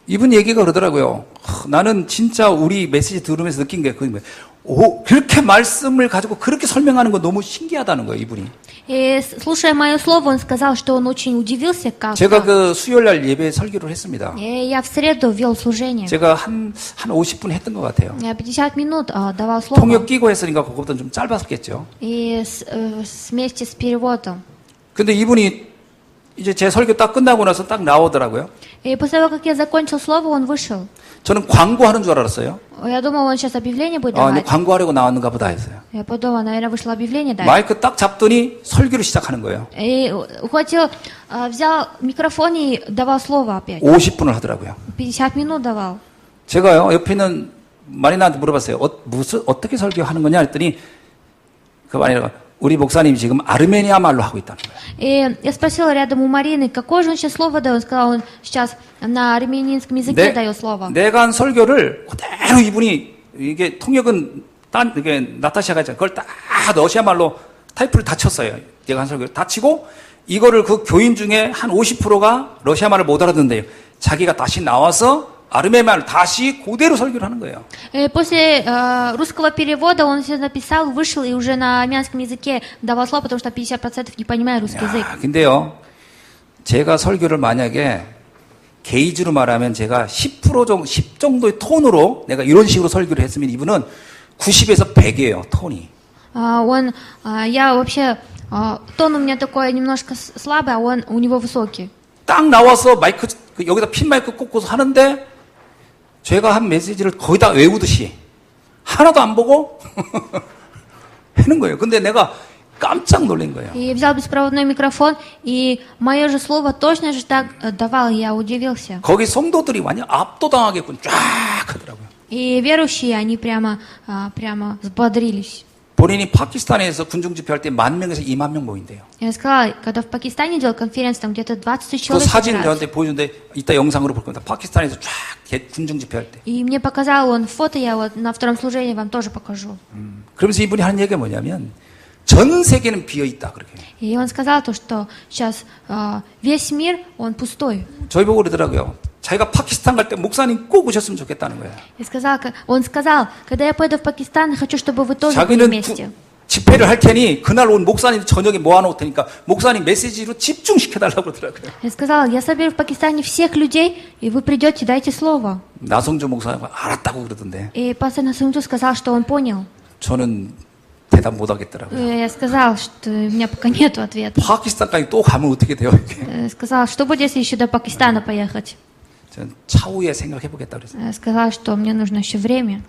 이분 얘기가 그러더라고요. 나는 진짜 우리 메시지 들으면서 느낀 게 그렇게 말씀을 가지고 그렇게 설명하는 거 너무 신기하다는 거예요, 이분이.
И слушая мое слово, он сказал, что он очень удивился, как.
제가 그 수요일 날 예배 설교를 했습니다.
И я в среду вел служение.
제가 한 50분 했던 것 같아요.
Я 50 минут давал слово.
통역 끼고 했으니까 그것보다 좀 짧았겠죠.
И вместе с переводом.
근데 이분이 이제 제 설교 딱 끝나고 나서 딱 나오더라고요.
И после того, как я закончил слово, он вышел.
저는 광고하는 줄 알았어요.
Я думал, он сейчас объявление будет
근데
давать.
광고하려고 나왔는가 보다 했어요.
Я подумала, наверное, вышло объявление дать.
마이크 딱 잡더니 설교를 시작하는 거예요.
И ухватил, взял микрофон и давал слово опять.
50분을 하더라고요.
50 минут давал.
제가요, 옆에 있는 마리나한테 물어봤어요. 어떻게 설교하는 거냐 했더니 그 마리나가 우리 목사님이 지금 아르메니아 말로 하고 있다는 거예요.
И я спросила рядом у Марины, какое же он сейчас слово дает. Он сказал, он сейчас на армянском языке дает слово.
내가 한 설교를 그대로 이분이 이게 통역은 이게 나타샤가 있잖아요. 그걸 딱 러시아 말로 타이프를 다 쳤어요. 내가 한 설교를 다 치고 이거를 그 교인 중에 한 50%가 러시아 말을 못 알아듣는데요. 자기가 다시 나와서 아르메니아 말을 다시 그대로 설교를 하는 거예요.
И после русского перевода он все написал, вышел и уже на армянском языке давал слово, потому что 50% не понимают русский язык.
근데요, 제가 설교를 만약에 게이지로 말하면 제가 10 정도의 톤으로 내가 이런 식으로 설교를 했으면 이분은 90에서 100이에요, 톤이.
Я вообще, тон у меня такой немножко слабый, а у него высокий.
딱 나와서 마이크, 여기다 핀 마이크 꽂고서 하는데 제가 한 메시지를 거의 다 외우듯이 하나도 안 보고 하는 거예요. 근데 내가 깜짝 놀란 거예요.
И взял беспроводной микрофон, и мое же слово точно же так давал, я удивился.
거기 성도들이 완전 압도당하게끔 쫙 하더라고요.
И верующие, они прямо взбодрились.
본인이 파키스탄에서 군중 집회할 때 10,000명에서 20,000명 모인대요.
Я сказала, когда в Пакистане делал конференцию, там где-то 20 тысяч
그
человек
사진
собираются.
저한테 보여주는데 이따 영상으로 볼 겁니다. 파키스탄에서 쫙 군중 집회할 때.
И мне показал он фото, я вот на втором служении вам тоже покажу.
그러면서 이분이 하는 얘기가 뭐냐면 전 세계는 비어 있다 그렇게.
И он сказал то, что сейчас весь мир, он пустой.
저희 보고 그러더라고요. 자기가 파키스탄 갈 때 목사님 꼭 오셨으면 좋겠다는 거예요.
Он сказал, когда я поеду в Пакистан, хочу, чтобы вы тоже были
자기는
вместе.
집회를 할 테니 그날 온 목사님 저녁에 모아놓을 테니까 목사님 메시지로 집중시켜달라고 그러더라고요.
Я сказала, я соберу в Пакистане всех людей, и вы придете, дайте слово.
나성주 목사가 알았다고 그러던데
И пастор Насумту сказал, что он понял.
저는 대답 못 하겠더라고요.
Я сказал, что у меня пока нет ответа.
파키스탄까지 또 가면 어떻게 돼요? 이게.
Сказал, что будет, если еще до Пакистана поехать?
저는 차후에 생각해 보겠다 그랬어요.
Сказал, что мне нужно еще время.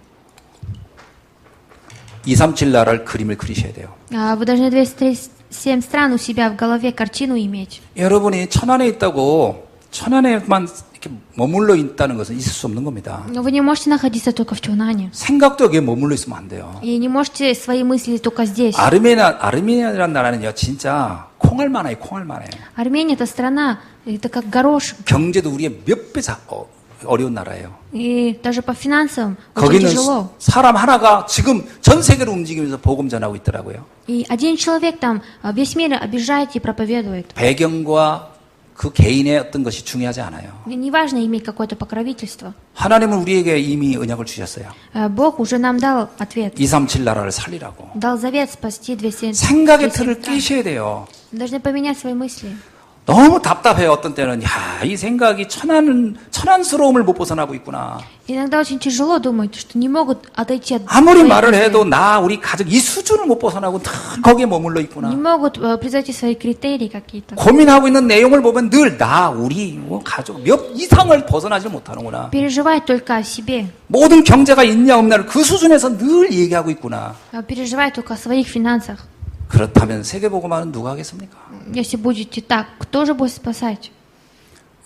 237 나라를 그림을 그리셔야 돼요.
Вы должны 237 стран у себя в голове картину иметь.
여러분이 천안에 있다고 천안에만 이렇게 머물러 있다는 것은 있을 수 없는 겁니다.
Но вы не можете находиться только в Чунане.
생각도 여기에 머물러 있으면 안 돼요.
И не можете свои мысли только здесь.
아르메니아라는 나라는요, 진짜 콩알만 해요, 콩알만 해요.
Армения это страна, это как горошек.
경제도 우리의 몇 배 어려운 나라예요.
И даже по финансам очень
거기는
тяжело.
사람 하나가 지금 전 세계를 움직이면서 복음 전하고 있더라고요.
И один человек там весь мир обижает и проповедует.
배경과 그 개인의 어떤 것이 중요하지 않아요.
Неважно иметь какое-то покровительство.
하나님은 우리에게 이미 언약을 주셨어요.
Бог уже нам дал ответ.
237 나라를 살리라고.
Дал завет спасти 207
생각의 틀을
стран.
깨셔야 돼요.
Должны поменять свои мысли.
너무 답답해요. 어떤 때는 이 생각이 천안스러움을 못 벗어나고 있구나.
Иногда очень тяжело думать, что не могут отойти от
아무리
своих
말을
мыслей.
해도 우리 가족 이 수준을 못 벗어나고 다 거기에 머물러
Не
있구나.
могут превзойти свои критерии какие-то.
고민하고 있는 내용을 보면 늘 우리 가족 몇 이상을 벗어나지 못하는구나.
Переживать только о себе.
모든 경제가 있냐 없냐를 그 수준에서 늘 얘기하고 있구나.
Переживать только о своих финансах.
그렇다면 세계복음화는 누가 하겠습니까?
Если будете так, кто же будет спасать?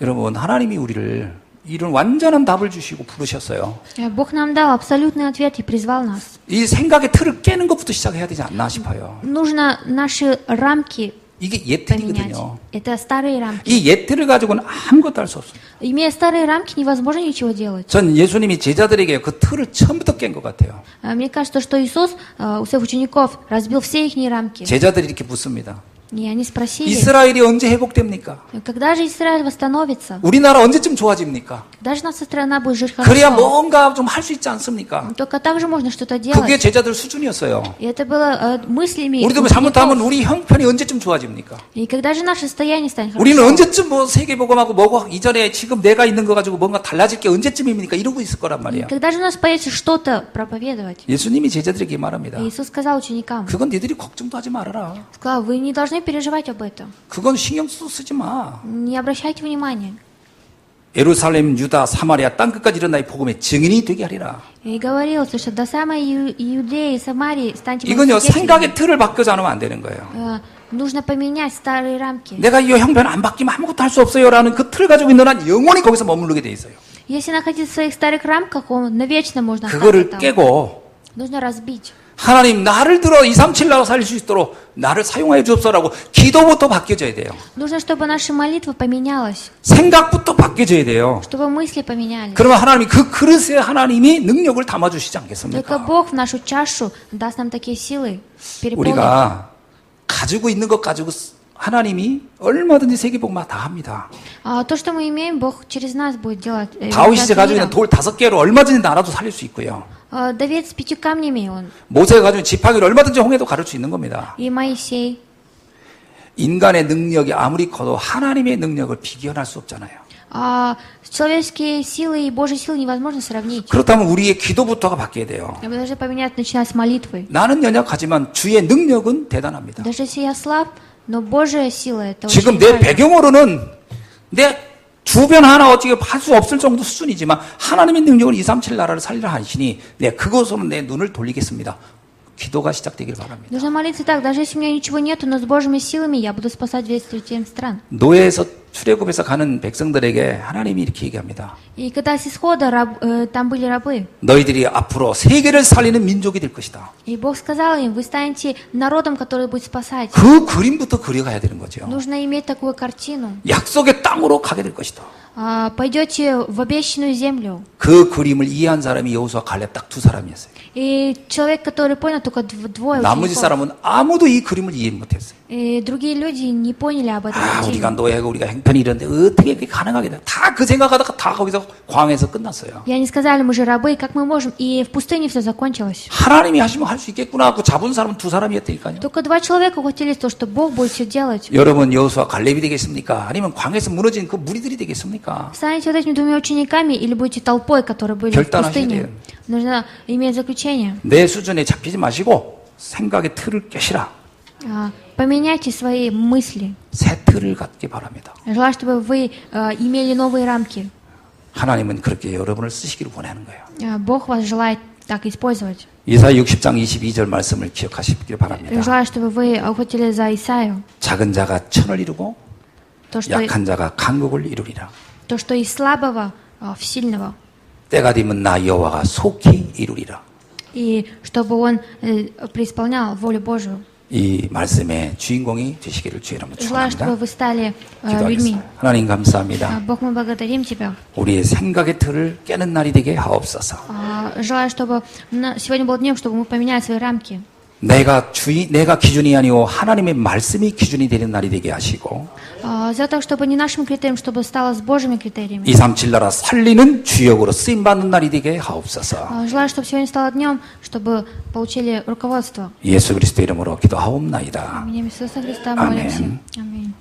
여러분, 하나님이 우리를 이런 완전한 답을 주시고 부르셨어요.
Бог нам дал абсолютный ответ и призвал нас.
이 생각의 틀을 깨는 것부터 시작해야 되지 않나 싶어요.
Нужно наши рамки
이게
поменять.
옛틀이거든요.
Это старые рамки.
이 옛틀을 가지고는 아무것도 할 수 없어요.
Имея старые рамки, невозможно ничего делать.
전 예수님이 제자들에게 그 틀을 처음부터 깬 것 같아요.
Мне кажется, что Иисус у своих учеников разбил все их рамки.
제자들이 이렇게 묻습니다.
И они спросили,
이스라엘이 언제 회복됩니까?
когда же Израиль восстановится?
우리나라 언제쯤 좋아집니까?
Когда же наша страна будет жить
그래야
хорошо?
뭔가 좀 할 수 있지 않습니까?
Только так же можно что-то
그게
делать.
제자들 수준이었어요.
И это было мыслями
우리도
учеников.
잘못하면 우리 형편이 언제쯤 좋아집니까?
И когда же наше состояние станет
우리는
хорошо?
언제쯤 뭐 세계복음하고 뭐고 이전에 지금 내가 있는 거 가지고 뭔가 달라질 게 언제쯤입니까? 이러고 있을 거란 말이야.
Когда же у нас появится что-то проповедовать?
예수님이 제자들에게 말합니다.
И Иисус сказал ученикам,
그건 니들이 걱정도 하지 말아라.
сказал, вы не должны переживать об этом.
그건 신경 쓰지 마.
Не обращайте внимания.
예루살렘, 유다, 사마리아 땅끝까지 이런 나의 복음의 증인이 되게 하리라.
И говорил, что до самой Иудеи и Самарии станьте моими
이건요
свидетелями.
생각의 틀을 바꾸지 않으면 안 되는 거예요.
Нужно поменять старые рамки.
내가 이 형편 안 바뀌면 아무것도 할 수 없어요라는 그 틀을 가지고 있는 한 영원히 거기서 머무르게 돼 있어요.
Если находиться в своих старых рамках, он навечно можно остаться
그거를
там.
깨고
Нужно разбить.
하나님 나를 들어 237 나라 살릴 수 있도록 나를 사용하여 주옵소서라고 기도부터 바뀌어져야 돼요.
Нужно, чтобы наша молитва поменялась,
생각부터 바뀌어져야 돼요.
чтобы мысли поменялись.
그러면 하나님이 그 그릇에 하나님이 능력을 담아주시지
Только
않겠습니까?
Бог в нашу чашу даст нам такие силы, переполнит.
우리가 가지고 있는 것 가지고 하나님이 얼마든지 세계복음화 다 합니다.
То, что мы имеем, Бог через нас будет делать.
다윗이 가지고 있는 돌 5개로 얼마든지 나라도 살릴 수 있고요.
Давид с 5 камнями он,
모세가 가지고 있는 지팡이를 얼마든지 홍해도 가를 수 있는 겁니다.
и Моисей.
인간의 능력이 아무리 커도 하나님의 능력을 비교할 수 없잖아요.
Человеческие силы и Божьи силы невозможно сравнить.
그렇다면 우리의 기도부터가 바뀌어야 돼요.
Мы должны поменять, начиная с молитвы.
나는 연약하지만 주의 능력은 대단합니다.
Даже если я слаб, но Божья сила это
지금
очень
내
важно.
배경으로는 내 주변 하나 어떻게 할 수 없을 정도 수준이지만 하나님의 능력을 237 나라를 살리라 하시니 내 그것으로 내 눈을 돌리겠습니다. 기도가 시작되길 바랍니다.
Нужно молиться так, даже если у меня ничего нету, но с Божьими силами я буду спасать весь третий стран.
노예에서 출애굽에서 가는 백성들에게 하나님이 이렇게 얘기합니다.
И когда с исхода там были рабы,
너희들이 앞으로 세계를 살리는 민족이 될 것이다.
и Бог сказал им, вы станете народом, который будет спасать.
그 그림부터 그려가야 되는 거죠.
Нужно иметь такую картину.
약속의 땅으로 가게 될 것이다.
Пойдете в обещанную землю.
그 그림을 이해한 사람이 여호수아 갈렙 딱 2사람이었어요.
И человек, который понял, только двое
나머지
учеников.
사람은 아무도 이 그림을 이해 못했어요.
И другие люди не поняли об этой
우리가
картине.
노예고 우리가 형편이 이런데 어떻게 그게 가능하게 돼? 다 그 생각하다가 다 거기서 광에서 끝났어요.
И они сказали, мы же рабы, как мы можем? И в пустыне все закончилось.
하나님이 하시면 할 수 있겠구나 하고 잡은 사람은 2사람이었다니까요.
Только 2 человека ухватились то, что Бог будет все делать.
여러분 여호수아 갈렙이 되겠습니까? 아니면 광에서 무너진 그 무리들이 되겠습니까?
Станете вот этими 2 учениками или будете толпой, которые были в
결단하셔야
пустыне?
돼요.
Нужно иметь заключение.
내 수준에 잡히지 마시고 생각의 틀을 깨시라.
Поменяйте свои мысли.
새 틀을 갖기 바랍니다.
Желаю, чтобы вы имели новые рамки.
하나님은 그렇게 여러분을 쓰시기를 원하는 거예요.
Бог вас желает так использовать.
이사야 60장 22절 말씀을 기억하시길 바랍니다.
Желаю, чтобы вы охотили за Исаию.
작은 자가 천을 이루고
То, что
약한 자가 강국을 이루리라.
из слабого в сильного.
때가 되면 나 여호와가 속히 이루리라.
И чтобы он преисполнял волю Божию.
이 말씀의 주인공이 되시기를 주의 이름으로
Желаю, чтобы
축원합니다.
вы стали людьми.
기도하겠습니다. 하나님 감사합니다.
Бог, мы благодарим Тебя.
우리의 생각의 틀을 깨는 날이 되게 하옵소서.
Желаю, чтобы сегодня был днем, чтобы мы поменяли свои рамки.
내가 기준이 아니오 하나님의 말씀이 기준이 되는 날이 되게 하시고
Сделать так, чтобы не нашим критериям, чтобы стало с Божьими критериями.
237 나라 살리는 주역으로 쓰임 받는 날이 되게 하옵소서.
Желаю, чтобы сегодня стало днем, чтобы получили руководство.
예수 그리스도 и름으로 기도하옵나이다.
Именем Иисуса Христа
Аминь.
молимся. Аминь.
Amen.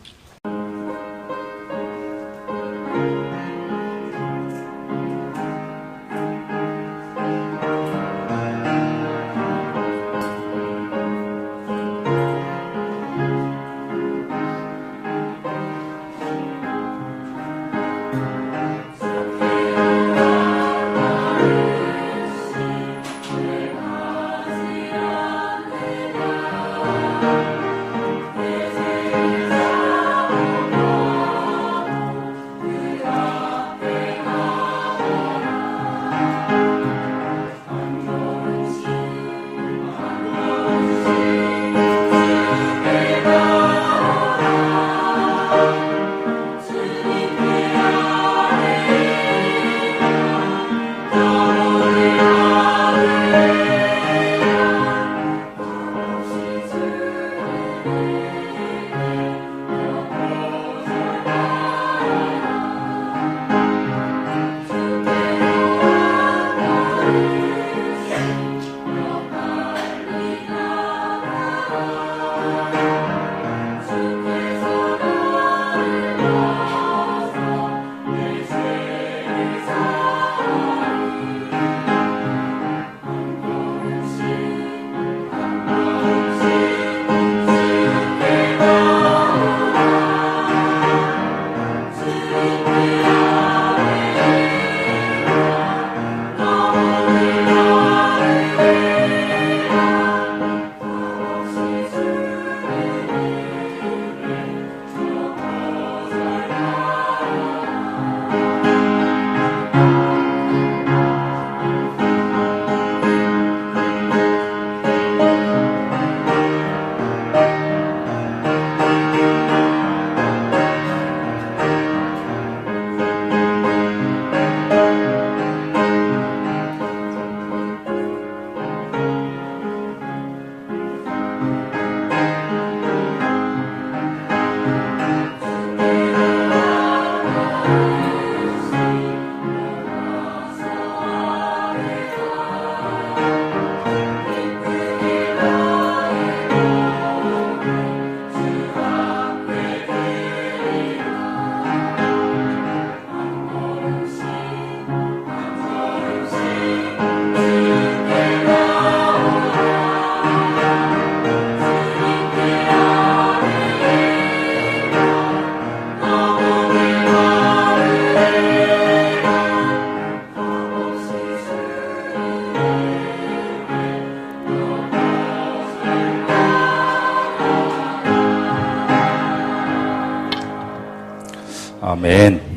아멘.